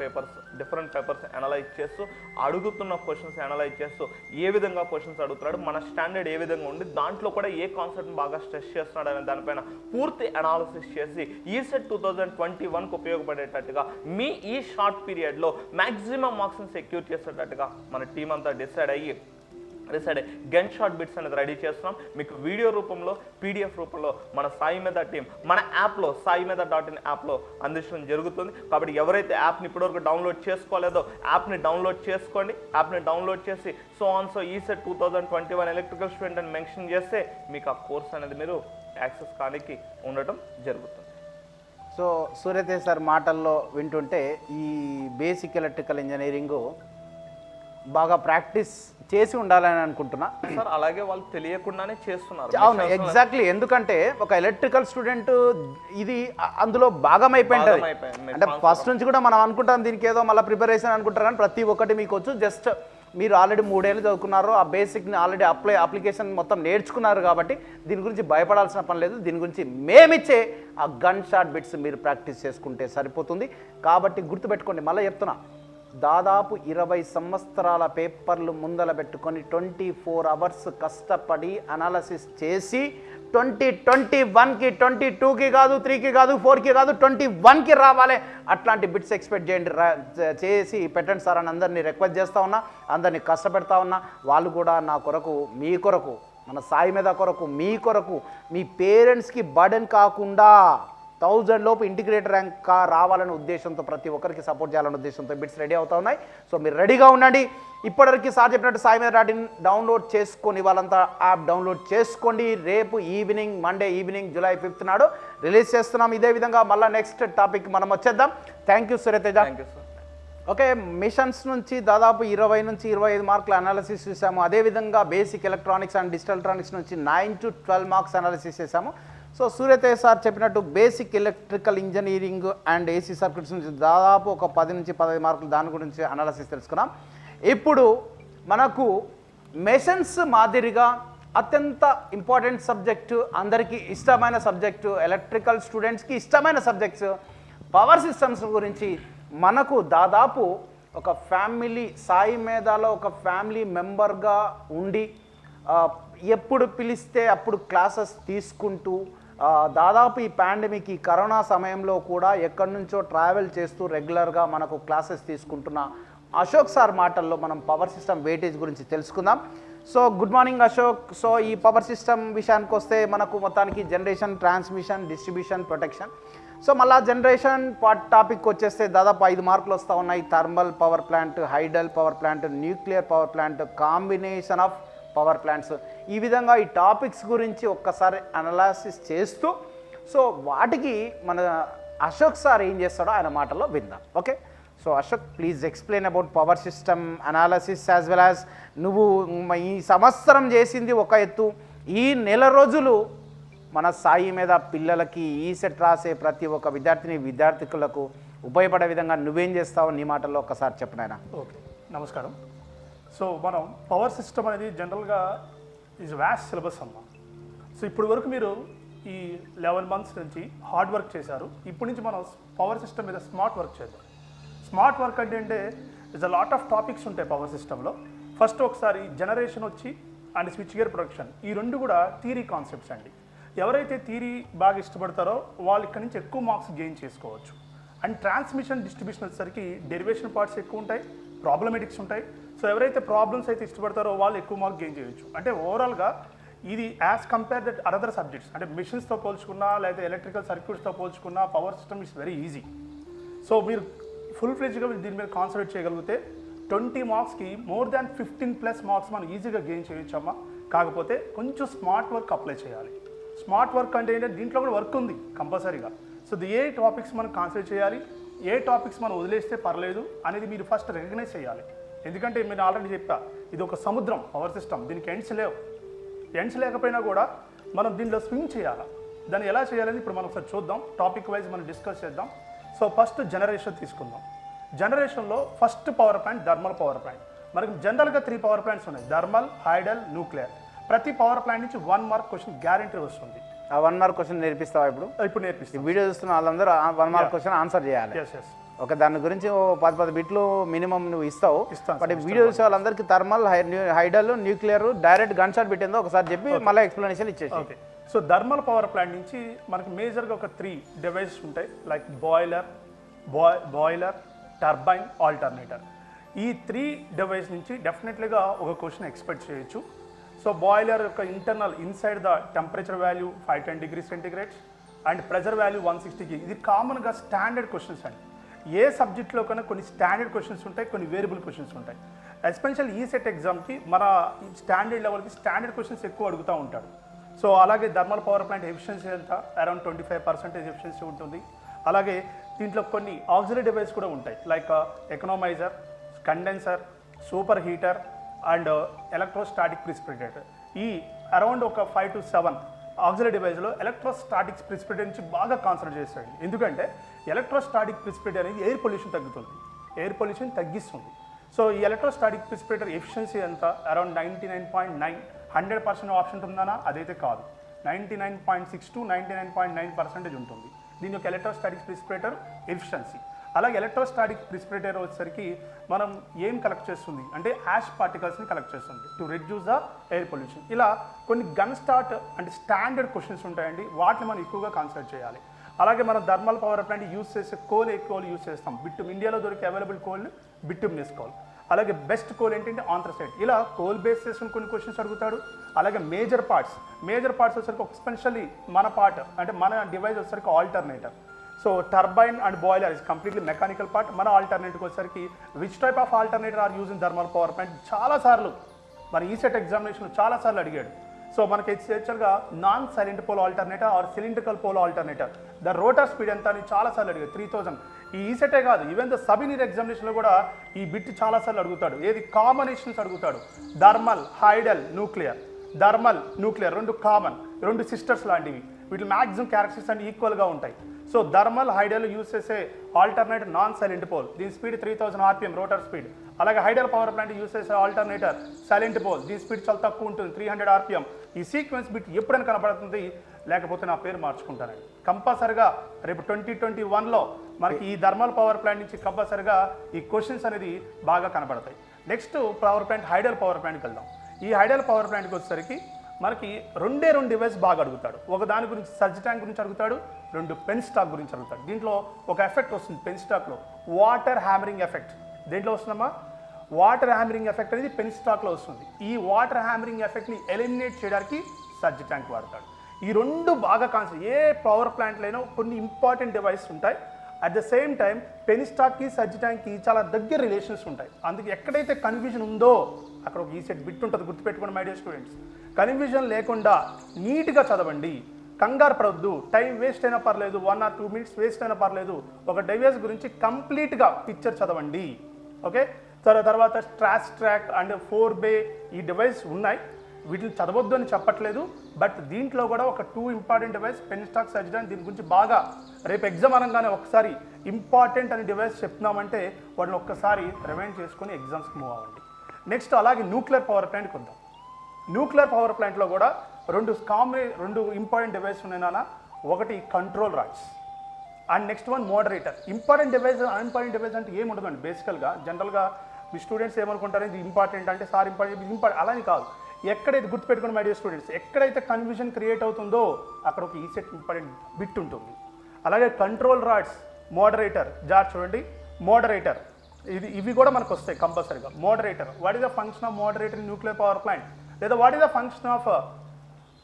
డిఫరెంట్ పేపర్స్ అనలైజ్ చేస్తూ, అడుగుతున్న క్వశ్చన్స్ అనలైజ్ చేస్తూ ఏ విధంగా క్వశ్చన్స్ అడుగుతున్నాడు, మన స్టాండర్డ్ ఏ విధంగా ఉంది, దాంట్లో కూడా ఏ కాన్సెప్ట్ బాగా స్ట్రెస్ చేస్తున్నాడు అనే దానిపైన పూర్తి అనాలిసిస్ చేసి ఈసెట్ 2021కు ఉపయోగపడేటట్టుగా మీ ఈ షార్ట్ పీరియడ్లో మ్యాక్సిమం మార్క్స్ని సెక్యూర్ చేసేటట్టుగా మన టీం అంతా డిసైడ్ అయ్యి గన్ షాట్ బిట్స్ అనేది రెడీ చేస్తున్నాం. మీకు వీడియో రూపంలో, PDF రూపంలో మన సాయి మీద టీం మన యాప్లో saimeda.in యాప్లో అందించడం జరుగుతుంది. కాబట్టి ఎవరైతే యాప్ని ఇప్పటివరకు డౌన్లోడ్ చేసుకోలేదో యాప్ని డౌన్లోడ్ చేసుకోండి. యాప్ని డౌన్లోడ్ చేసి ఈసెట్ 2021 ఎలక్ట్రికల్ స్టూడెంట్ అని మెన్షన్ చేస్తే మీకు ఆ కోర్స్ అనేది మీరు యాక్సెస్ కానికి ఉండటం జరుగుతుంది. సో సూర్యతేజ్ సార్ మాటల్లో వింటుంటే ఈ బేసిక్ ఎలక్ట్రికల్ ఇంజనీరింగు బాగా ప్రాక్టీస్ చేసి ఉండాలని అనుకుంటున్నా సార్. అలాగే వాళ్ళు తెలియకుండానే చేస్తున్నారు. అవును, ఎగ్జాక్ట్లీ. ఎందుకంటే ఒక ఎలక్ట్రికల్ స్టూడెంట్ ఇది అందులో భాగం అయిపోయింది. అంటే ఫస్ట్ నుంచి కూడా మనం అనుకుంటాం దీనికి ఏదో మళ్ళీ ప్రిపరేషన్ అనుకుంటారు, కానీ ప్రతి ఒక్కటి మీకు వచ్చు. జస్ట్ మీరు ఆల్రెడీ 3 ఏళ్ళు చదువుకున్నారు, ఆ బేసిక్ని ఆల్రెడీ అప్లికేషన్ మొత్తం నేర్చుకున్నారు. కాబట్టి దీని గురించి భయపడాల్సిన పని లేదు. దీని గురించి మేమిచ్చే ఆ గన్ షాట్ బిట్స్ మీరు ప్రాక్టీస్ చేసుకుంటే సరిపోతుంది. కాబట్టి గుర్తుపెట్టుకోండి, మళ్ళీ చెప్తున్నా, దాదాపు 20 సంవత్సరాల పేపర్లు ముందల పెట్టుకొని 24 అవర్స్ కష్టపడి అనాలసిస్ చేసి 2021కి 22కి కాదు, 3కి కాదు, 4కి కాదు, 21కి రావాలి. అట్లాంటి బిట్స్ ఎక్స్పెక్ట్ చేయండి, చేసి పెట్టండి సార్ అని అందరినీ రిక్వెస్ట్ చేస్తూ ఉన్నా, అందరినీ కష్టపెడతా ఉన్నా. వాళ్ళు కూడా నా కొరకు, మీ కొరకు, మన సాయి మీద కొరకు, మీ కొరకు, మీ పేరెంట్స్కి బర్డెన్ కాకుండా 1000 లోపు ఇంటిగ్రేటర్ ర్యాంక్ రావాలనే ఉద్దేశంతో ప్రతి ఒక్కరికి సపోర్ట్ చేయాలనే ఉద్దేశంతో బిట్స్ రెడీ అవుతా ఉన్నాయి. సో మీరు రెడీగా ఉండండి. ఇప్పటివరకు సార్ చెప్పినట్టు saimeda.in డౌన్లోడ్ చేసుకొని వాళ్ళంతా యాప్ డౌన్లోడ్ చేసుకోండి. రేపు evening, Monday evening July 5th నాడు రిలీజ్ చేస్తున్నాం. ఇదే విధంగా మళ్ళీ నెక్స్ట్ టాపిక్ మనం వచ్చేద్దాం. Thank you Surya Teja. Thank you sir. Okay, machines నుంచి దాదాపు 20 నుంచి 25 మార్కుల అనాలిసిస్ చూసాము. అదేవిధంగా basic electronics and digital electronics నుంచి 9 to 12 మార్క్స్ అనాలిసిస్ చేసాము. సో సూర్యతేజ్ సార్ చెప్పినట్టు basic electrical engineering and AC circuits నుంచి దాదాపు ఒక 10 నుంచి 15 మార్కులు దాని గురించి అనాలిసిస్ తెలుసుకున్నాం. ఇప్పుడు మనకు మెషన్స్ మాదిరిగా అత్యంత ఇంపార్టెంట్ సబ్జెక్టు, అందరికీ ఇష్టమైన సబ్జెక్టు, ఎలక్ట్రికల్ స్టూడెంట్స్కి ఇష్టమైన సబ్జెక్ట్స్, పవర్ సిస్టమ్స్ గురించి మనకు దాదాపు ఒక ఫ్యామిలీ సాయి మేధాలో ఒక ఫ్యామిలీ మెంబర్గా ఉండి ఎప్పుడు పిలిస్తే అప్పుడు క్లాసెస్ తీసుకుంటూ దాదాపు ఈ పాండమిక్ ఈ కరోనా సమయంలో కూడా ఎక్కడి నుంచో ట్రావెల్ చేస్తూ రెగ్యులర్గా మనకు క్లాసెస్ తీసుకుంటున్న అశోక్ సార్ మాటల్లో మనం పవర్ సిస్టమ్ వెయిటేజ్ గురించి తెలుసుకుందాం. So good morning Ashok. So ఈ పవర్ సిస్టమ్ విషయానికి వస్తే మనకు మొత్తానికి generation, transmission, distribution, protection. So మళ్ళీ జనరేషన్ టాపిక్ వచ్చేస్తే దాదాపు 5 మార్కులు వస్తూ ఉన్నాయి. Thermal power plant, hydel power plant, nuclear power plant, combination of power plants. ఈ విధంగా ఈ టాపిక్స్ గురించి ఒక్కసారి అనాలిసిస్ చేస్తూ సో వాటికి మన అశోక్ సార్ ఏం చేస్తాడో ఆయన మాటల్లో విందాం. Okay, so Ashok please explain about power system analysis as well as నువ్వు ఈ సంవత్సరం చేసింది ఒక ఎత్తు, ఈ నెల రోజులు మన సాయి మీద పిల్లలకి ఈ సెట్ రాసే ప్రతి ఒక్క విద్యార్థులకు ఉపయోగపడే విధంగా నువ్వేం చేస్తావు నీ మాటల్లో ఒక్కసారి చెప్పినాయన. ఓకే, నమస్కారం. సో మనం పవర్ సిస్టమ్ అనేది జనరల్గా ఈజ్ వ్యాస్ట్ సిలబస్ అమ్మ. సో ఇప్పటి వరకు మీరు ఈ 11 months నుంచి హార్డ్ వర్క్ చేశారు. ఇప్పటి నుంచి మనం పవర్ సిస్టమ్ మీద స్మార్ట్ వర్క్ చేద్దాం. స్మార్ట్ వర్క్ అంటే is a lot of topics ఉంటాయి పవర్ సిస్టంలో. ఫస్ట్ ఒకసారి జనరేషన్ వచ్చి అండ్ స్విచ్ గేర్ ప్రొడక్షన్, ఈ రెండు కూడా థియరీ కాన్సెప్ట్స్ అండి. ఎవరైతే థియరీ బాగా ఇష్టపడతారో వాళ్ళు ఇక్కడ నుంచి ఎక్కువ మార్క్స్ గెయిన్ చేసుకోవచ్చు. అండ్ ట్రాన్స్మిషన్, డిస్ట్రిబ్యూషన్ వచ్చేసరికి డెరివేషన్ పార్ట్స్ ఎక్కువ ఉంటాయి, ప్రాబ్లమేటిక్స్ ఉంటాయి. సో ఎవరైతే ప్రాబ్లమ్స్ అయితే ఇష్టపడతారో వాళ్ళు ఎక్కువ మార్క్ గెయిన్ చేయొచ్చు. అంటే ఓవరాల్గా ఇది as compare that other subjects, అంటే మిషన్స్తో పోల్చుకున్నా లేదా ఎలక్ట్రికల్ సర్క్యూట్స్తో పోల్చుకున్నా power system is very easy. So మీరు ఫుల్ ఫ్లెడ్జ్గా దీని మీద కాన్సన్ట్రేట్ చేయగలిగితే 20 మార్క్స్కి మోర్ దాన్ 15+ మార్క్స్ మనం ఈజీగా గెయిన్ చేయొచ్చమ్మా. కాకపోతే కొంచెం స్మార్ట్ వర్క్ అప్లై చేయాలి. స్మార్ట్ వర్క్ అంటే ఏంటంటే దీంట్లో కూడా వర్క్ ఉంది కంపల్సరీగా. సో ఏ టాపిక్స్ మనం కాన్సన్ట్రేట్ చేయాలి, ఏ టాపిక్స్ మనం వదిలేస్తే పర్లేదు అనేది మీరు ఫస్ట్ రికగ్నైజ్ చేయాలి. ఎందుకంటే నేను ఆల్రెడీ చెప్పా, ఇది ఒక సముద్రం పవర్ సిస్టమ్, దీనికి ఎండ్స్ లేవు. ఎండ్స్ లేకపోయినా కూడా మనం దీనిలో స్విమ్ చేయాలి. దాన్ని ఎలా చేయాలని ఇప్పుడు మనం ఒకసారి చూద్దాం. టాపిక్ వైజ్ మనం డిస్కస్ చేద్దాం. సో ఫస్ట్ జనరేషన్ తీసుకుందాం. జనరేషన్లో first power plant thermal power plant. మనకి జనరల్గా 3 పవర్ ప్లాంట్స్ ఉన్నాయి, థర్మల్, హైడల్, న్యూక్లియర్. ప్రతి పవర్ ప్లాంట్ నుంచి 1 మార్క్ క్వశ్చన్ గ్యారెంటీ వస్తుంది. ఆ 1 మార్క్ క్వశ్చన్ నేర్పిస్తావా ఇప్పుడు నేర్పిస్తాం. వీడియో చూస్తున్న వాళ్ళందరూ 1 మార్క్ క్వశ్చన్ ఆన్సర్ చేయాలి. ఓకే, దాని గురించి 10 బిట్లు మినిమం నువ్వు ఇస్తావు. బట్ వీడియో చూసే వాళ్ళందరికీ thermal, hydel, nuclear direct gun shot పెట్టిందో ఒకసారి చెప్పి మళ్ళీ ఎక్స్ప్లెనేషన్ ఇచ్చేసి. Okay, so thermal power plant నుంచి మనకి మేజర్గా ఒక 3 డివైసెస్ ఉంటాయి, లైక్ బాయిలర్, టర్బైన్, ఆల్టర్నేటర్. ఈ 3 డివైస్ నుంచి డెఫినెట్లీగా ఒక క్వశ్చన్ ఎక్స్పెక్ట్ చేయొచ్చు. సో బాయిలర్ యొక్క internal inside the temperature value 510 degrees Celsius and pressure value 160. ఇది కామన్గా స్టాండర్డ్ క్వశ్చన్స్ అండి. ఏ సబ్జెక్ట్లో కన్నా కొన్ని స్టాండర్డ్ క్వశ్చన్స్ ఉంటాయి, కొన్ని వేరియబుల్ క్వశ్చన్స్ ఉంటాయి. ఎస్పెషల్ ఈ సెట్ ఎగ్జామ్కి మన స్టాండర్డ్ లెవెల్కి స్టాండర్డ్ క్వశ్చన్స్ ఎక్కువ అడుగుతూ ఉంటాడు. సో అలాగే థర్మల్ పవర్ ప్లాంట్ ఎఫిషియన్సీ ఎంత అరౌండ్ 25% ఎఫిషియన్సీ ఉంటుంది. అలాగే దీంట్లో కొన్ని ఆక్సిలరీ డివైస్ కూడా ఉంటాయి, like economiser, condenser, super heater and electrostatic precipitator. ఈ అరౌండ్ ఒక 5 to 7 ఆక్సిలరీ డివైస్లో ఎలక్ట్రోస్టాటిక్స్ ప్రిసిపిటేటర్ నుంచి బాగా కాన్సన్ట్రేట్ చేస్తాడు. ఎందుకంటే ఎలక్ట్రోస్టాటిక్ ప్రిసిపిటేటర్ అనేది ఎయిర్ పొల్యూషన్ తగ్గుతుంది, ఎయిర్ పొల్యూషన్ తగ్గిస్తుంది. సో ఈ ఎలక్ట్రోస్టాటిక్ ప్రిసిపిటేటర్ ఎఫిషియన్సీ ఎంత అరౌండ్ 99.9. 100% ఆప్షన్ ఉందనా? అదైతే కాదు, 99.6 to 99.9% ఉంటుంది దీని యొక్క ఎలక్ట్రోస్టాటిక్ ప్రిసిపిటేటర్ ఎఫిషియన్సీ. అలాగే ఎలక్ట్రోస్టాటిక్ ప్రిసిపిటేటర్ వచ్చేసరికి మనం ఏం కలెక్ట్ చేస్తుంది అంటే యాష్ పార్టికల్స్ని కలెక్ట్ చేస్తుంది to reduce the air pollution. ఇలా కొన్ని గన్ స్టార్ట్ అంటే స్టాండర్డ్ క్వశ్చన్స్ ఉంటాయండి, వాటిని మనం ఎక్కువగా కాన్సన్ట్రేట్ చేయాలి. అలాగే మనం థర్మల్ పవర్ ప్లాంట్ యూజ్ చేసే కోల్ ఎక్కువ యూజ్ చేస్తాం. బిట్టుమ్ ఇండియాలో దొరికే అవైలబుల్ కోల్ని బిట్టుమ్ వేసుకోవాలి. అలాగే బెస్ట్ కోల్ ఏంటంటే ఆంథ్రసైట్. ఇలా కోల్ బేస్ చేసుకుని కొన్ని క్వశ్చన్స్ అడుగుతాడు. అలాగే మేజర్ పార్ట్స్ వచ్చేసరికి ఎస్పెషల్లీ మన పార్ట్ అంటే మన డివైస్ వచ్చేసరికి alternator. So turbine and boiler is completely mechanical part. మన ఆల్టర్నేటివ్కి వచ్చేసరికి which type of alternator are use in thermal power plant చాలాసార్లు మన ఈసెట్ ఎగ్జామినేషన్లో చాలాసార్లు అడిగాడు. సో మనకి యాక్చువల్గా non salient pole alternator or cylindrical pole alternator the rotor speed ఎంత అని చాలాసార్లు అడిగాడు. 3000. ఈ ఈసెటే కాదు, ఈవెన్ ద సబ్ ఇంజనీర్ ఎగ్జామినేషన్లో కూడా ఈ బిట్ చాలాసార్లు అడుగుతాడు. ఏది కాంబినేషన్స్ అడుగుతాడు, thermal, hydel, nuclear. Thermal, nuclear 2 common, 2 sisters లాంటివి. వీటి మ్యాక్సిమం క్యారెక్టరిస్టిక్స్ అన్ని ఈక్వల్గా ఉంటాయి. సో థర్మల్, హైడల్ యూజ్ చేసే ఆల్టర్నేటర్ నాన్ సైలెంట్ పోల్, దీని స్పీడ్ 3000 RPM రోటర్ స్పీడ్. అలాగే హైడల్ పవర్ ప్లాంట్ యూజ్ చేసే ఆల్టర్నేటర్ సైలెంట్ పోల్, దీని స్పీడ్ చాలా తక్కువ ఉంటుంది 300 RPM. ఈ సీక్వెన్స్ బిట్ ఎప్పుడైనా కనపడుతుంది, లేకపోతే నా పేరు మార్చుకుంటానండి. కంపల్సరిగా రేపు 2021లో మనకి ఈ థర్మల్ పవర్ ప్లాంట్ నుంచి కంపల్సరిగా ఈ క్వశ్చన్స్ అనేది బాగా కనబడతాయి. Next power plant hydel power ప్లాంట్కి వెళ్దాం. ఈ హైడల్ పవర్ ప్లాంట్కి వచ్చేసరికి మనకి రెండు డివైస్ బాగా అడుగుతాడు. ఒక దాని గురించి సర్జ్ ట్యాంక్ గురించి అడుగుతాడు, రెండు పెన్ స్టాక్ గురించి అడుగుతాడు. దీంట్లో ఒక ఎఫెక్ట్ వస్తుంది పెన్ స్టాక్లో, వాటర్ హ్యామరింగ్ ఎఫెక్ట్. దేంట్లో వస్తుందమ్మా? వాటర్ హ్యామరింగ్ ఎఫెక్ట్ అనేది పెన్ స్టాక్లో వస్తుంది. ఈ వాటర్ హ్యామరింగ్ ఎఫెక్ట్ని ఎలిమినేట్ చేయడానికి సర్జ్ ట్యాంక్ వాడతాడు. ఈ రెండు బాగా కాన్సెప్ట్. ఏ పవర్ ప్లాంట్లైనా కొన్ని ఇంపార్టెంట్ డివైస్ ఉంటాయి. అట్ ద సేమ్ టైం పెన్ స్టాక్కి సర్జ్ ట్యాంక్కి చాలా దగ్గర రిలేషన్స్ ఉంటాయి. అందుకే ఎక్కడైతే కన్ఫ్యూజన్ ఉందో అక్కడ ఒక ఈసెట్ బిట్ ఉంటుంది, గుర్తుపెట్టుకోండి మై డియర్ స్టూడెంట్స్. కన్ఫ్యూజన్ లేకుండా నీట్గా చదవండి, కంగారు పడవద్దు. టైం వేస్ట్ అయినా పర్లేదు, 1 or 2 minutes వేస్ట్ అయినా పర్లేదు. ఒక డివైస్ గురించి కంప్లీట్గా పిక్చర్ చదవండి. ఓకే, తర్వాత స్ట్రాస్ ట్రాక్ అండ్ 4-bay ఈ డివైస్ ఉన్నాయి. వీటిని చదవద్దు అని చెప్పట్లేదు, బట్ దీంట్లో కూడా ఒక 2 important device pen stock surge tank. దీని గురించి బాగా రేపు ఎగ్జామ్ అనగానే ఒకసారి ఇంపార్టెంట్ అని డివైస్ చెప్తున్నామంటే వాటిని ఒక్కసారి రిమైండ్ చేసుకొని ఎగ్జామ్స్కి మూవ్ అవ్వండి. నెక్స్ట్ అలాగే న్యూక్లియర్ పవర్ ప్లాంట్కి వద్దాం. న్యూక్లియర్ పవర్ ప్లాంట్లో కూడా రెండు ఇంపార్టెంట్ డివైస్ ఉన్నాయి నాన్న. ఒకటి control rods and next one moderator. Important device unimportant device అంటే ఏమి ఉండదండి. బేసికల్గా జనరల్గా మీ స్టూడెంట్స్ ఏమనుకుంటారు, ఇది ఇంపార్టెంట్ అంటే సార్ ఇంపార్టెంట్ అలాని కాదు. ఎక్కడైతే గుర్తుపెట్టుకుని మై డియర్ స్టూడెంట్స్, ఎక్కడైతే కన్ఫ్యూజన్ క్రియేట్ అవుతుందో అక్కడ ఒక ఈసెట్ ఇంపార్టెంట్ బిట్ ఉంటుంది. అలాగే కంట్రోల్ రాడ్స్, మోడరేటర్. చూడండి మోడరేటర్, ఇవి కూడా మనకు వస్తాయి కంపల్సరీగా. Moderator, what is the function of moderator in nuclear power plant, లేదా what is the function of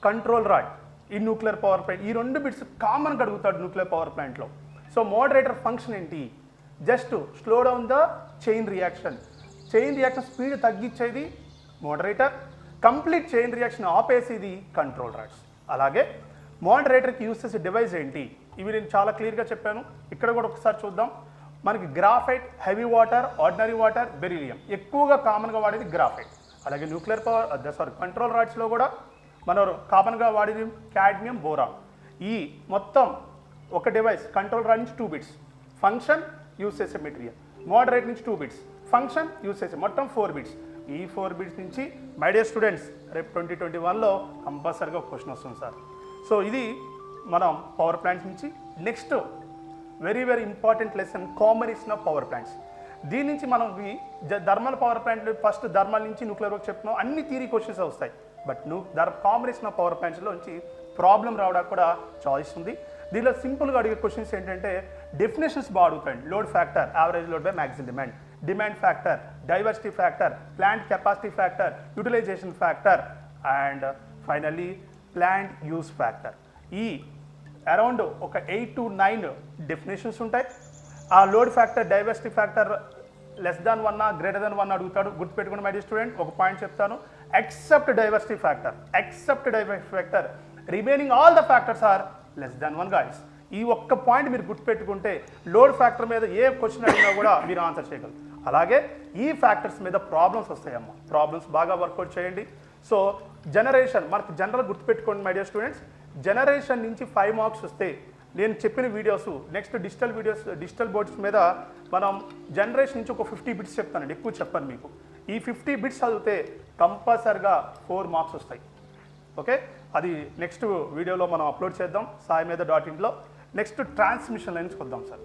control rod in nuclear power plant. ఈ రెండు బిట్స్ కామన్గా అడుగుతాడు న్యూక్లియర్ పవర్ ప్లాంట్లో. సో మోడరేటర్ ఫంక్షన్ ఏంటి? Just slow down the chain reaction. Chain reaction speed తగ్గించేది moderator, complete chain reaction ఆపేసేది control rods. అలాగే మోడరేటర్కి యూస్ చేసే డివైస్ ఏంటి? ఇవి నేను చాలా క్లియర్గా చెప్పాను. ఇక్కడ కూడా ఒకసారి చూద్దాం. మనకి graphite, heavy water, ordinary water, beryllium. ఎక్కువగా కామన్గా వాడేది గ్రాఫైట్. అలాగే కంట్రోల్ రాడ్స్లో కూడా మనం కామన్గా వాడేది కాడ్మియం, బోరాన్. ఈ మొత్తం ఒక డివైస్ కంట్రోల్ రాడ్ నుంచి 2 bits ఫంక్షన్ యూస్ చేసే మెటీరియల్, మోడరేట్ నుంచి 2 bits ఫంక్షన్ యూస్ చేసే మొత్తం 4 bits. ఈ 4 bits నుంచి మై డియర్ స్టూడెంట్స్ రేపు 2021లో కంపల్సరీగా ఒక క్వశ్చన్ వస్తుంది సార్. సో ఇది మనం పవర్ ప్లాంట్స్ నుంచి. Next very important lesson, combination of power plants. దీని నుంచి మనం thermal power plant first thermal నుంచి న్యూక్లియర్ వరకు చెప్తున్నాం. అన్ని థియరీ క్వశ్చన్స్ వస్తాయి, బట్ కాంబినేషన్ ఆఫ్ పవర్ ప్లాంట్స్లోంచి ప్రాబ్లం రావడానికి కూడా చాయిస్ ఉంది. దీనిలో సింపుల్గా అడిగే క్వశ్చన్స్ ఏంటంటే డెఫినేషన్స్ బాగా అడుగుతాయండి. Load factor, average load by maximum demand, demand factor, diversity factor, plant capacity factor, utilisation factor and finally plant use factor. ఈ అరౌండ్ ఒక 8 to 9 డెఫినేషన్స్ ఉంటాయి. ఆ load factor, diversity factor <1 greater than 1 అడుగుతాడు. గుర్తుపెట్టుకుని my dear student ఒక point చెప్తాను. Except diversity factor remaining all the factors are <1 guys. ఈ ఒక్క పాయింట్ మీరు గుర్తుపెట్టుకుంటే లోడ్ ఫ్యాక్టర్ మీద ఏ క్వశ్చన్ అడిగినా కూడా మీరు ఆన్సర్ చేయగలరు. అలాగే ఈ ఫ్యాక్టర్స్ మీద ప్రాబ్లమ్స్ వస్తాయమ్మ. ప్రాబ్లమ్స్ బాగా వర్కౌట్ చేయండి. సో జనరేషన్ మనకు జనరల్ గుర్తుపెట్టుకోండి మై డియర్ స్టూడెంట్స్. జనరేషన్ నుంచి 5 marks వస్తే నేను చెప్పిన వీడియోస్ నెక్స్ట్ డిజిటల్ బోర్డ్స్ మీద మనం జనరేషన్ నుంచి ఒక 50 bits చెప్తానండి, ఎక్కువ చెప్పాను మీకు. ఈ 50 bits చదివితే కంపల్సరిగా 4 marks వస్తాయి. ఓకే, అది నెక్స్ట్ వీడియోలో మనం అప్లోడ్ చేద్దాం saimedha.in. నెక్స్ట్ ట్రాన్స్మిషన్ లైన్స్కి వద్దాం సార్.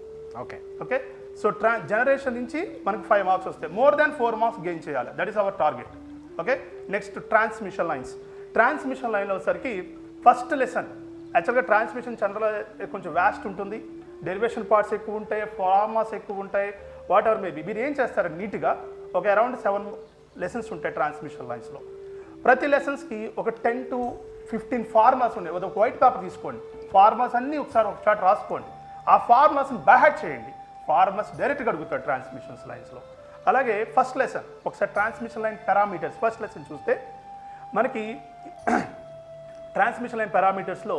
ఓకే సో జనరేషన్ నుంచి మనకు 5 marks వస్తాయి. మోర్ దాన్ 4 marks గెయిన్ చేయాలి, that is our target. Okay, next transmission lines. Transmission లైన్లో వచ్చేసరికి ఫస్ట్ లెసన్ యాక్చువల్గా ట్రాన్స్మిషన్ జనరల్ కొంచెం వ్యాస్ట్ ఉంటుంది. డెరివేషన్ పార్ట్స్ ఎక్కువ ఉంటాయి, ఫార్మాస్ ఎక్కువ ఉంటాయి, వాట్ ఎవర్ మేబీ. మీరు ఏం చేస్తారు నీట్గా ఒక అరౌండ్ 7 lessons ఉంటాయి ట్రాన్స్మిషన్ లైన్స్లో. ప్రతి లెసన్స్కి ఒక 10 to 15 ఫార్మాస్ ఉన్నాయి. ఒక వైట్ పేపర్ తీసుకోండి, ఫార్మాస్ అన్నీ ఒకసారి ఒక చాట్ రాసుకోండి. ఆ ఫార్మాస్ని బ్యాహెడ్ చేయండి. ఫార్మాస్ డైరెక్ట్గా అడుగుతాడు ట్రాన్స్మిషన్ లైన్స్లో. అలాగే ఫస్ట్ లెసన్ ఒకసారి transmission line parameters first lesson చూస్తే మనకి ట్రాన్స్మిషన్ లైన్ పారామీటర్స్లో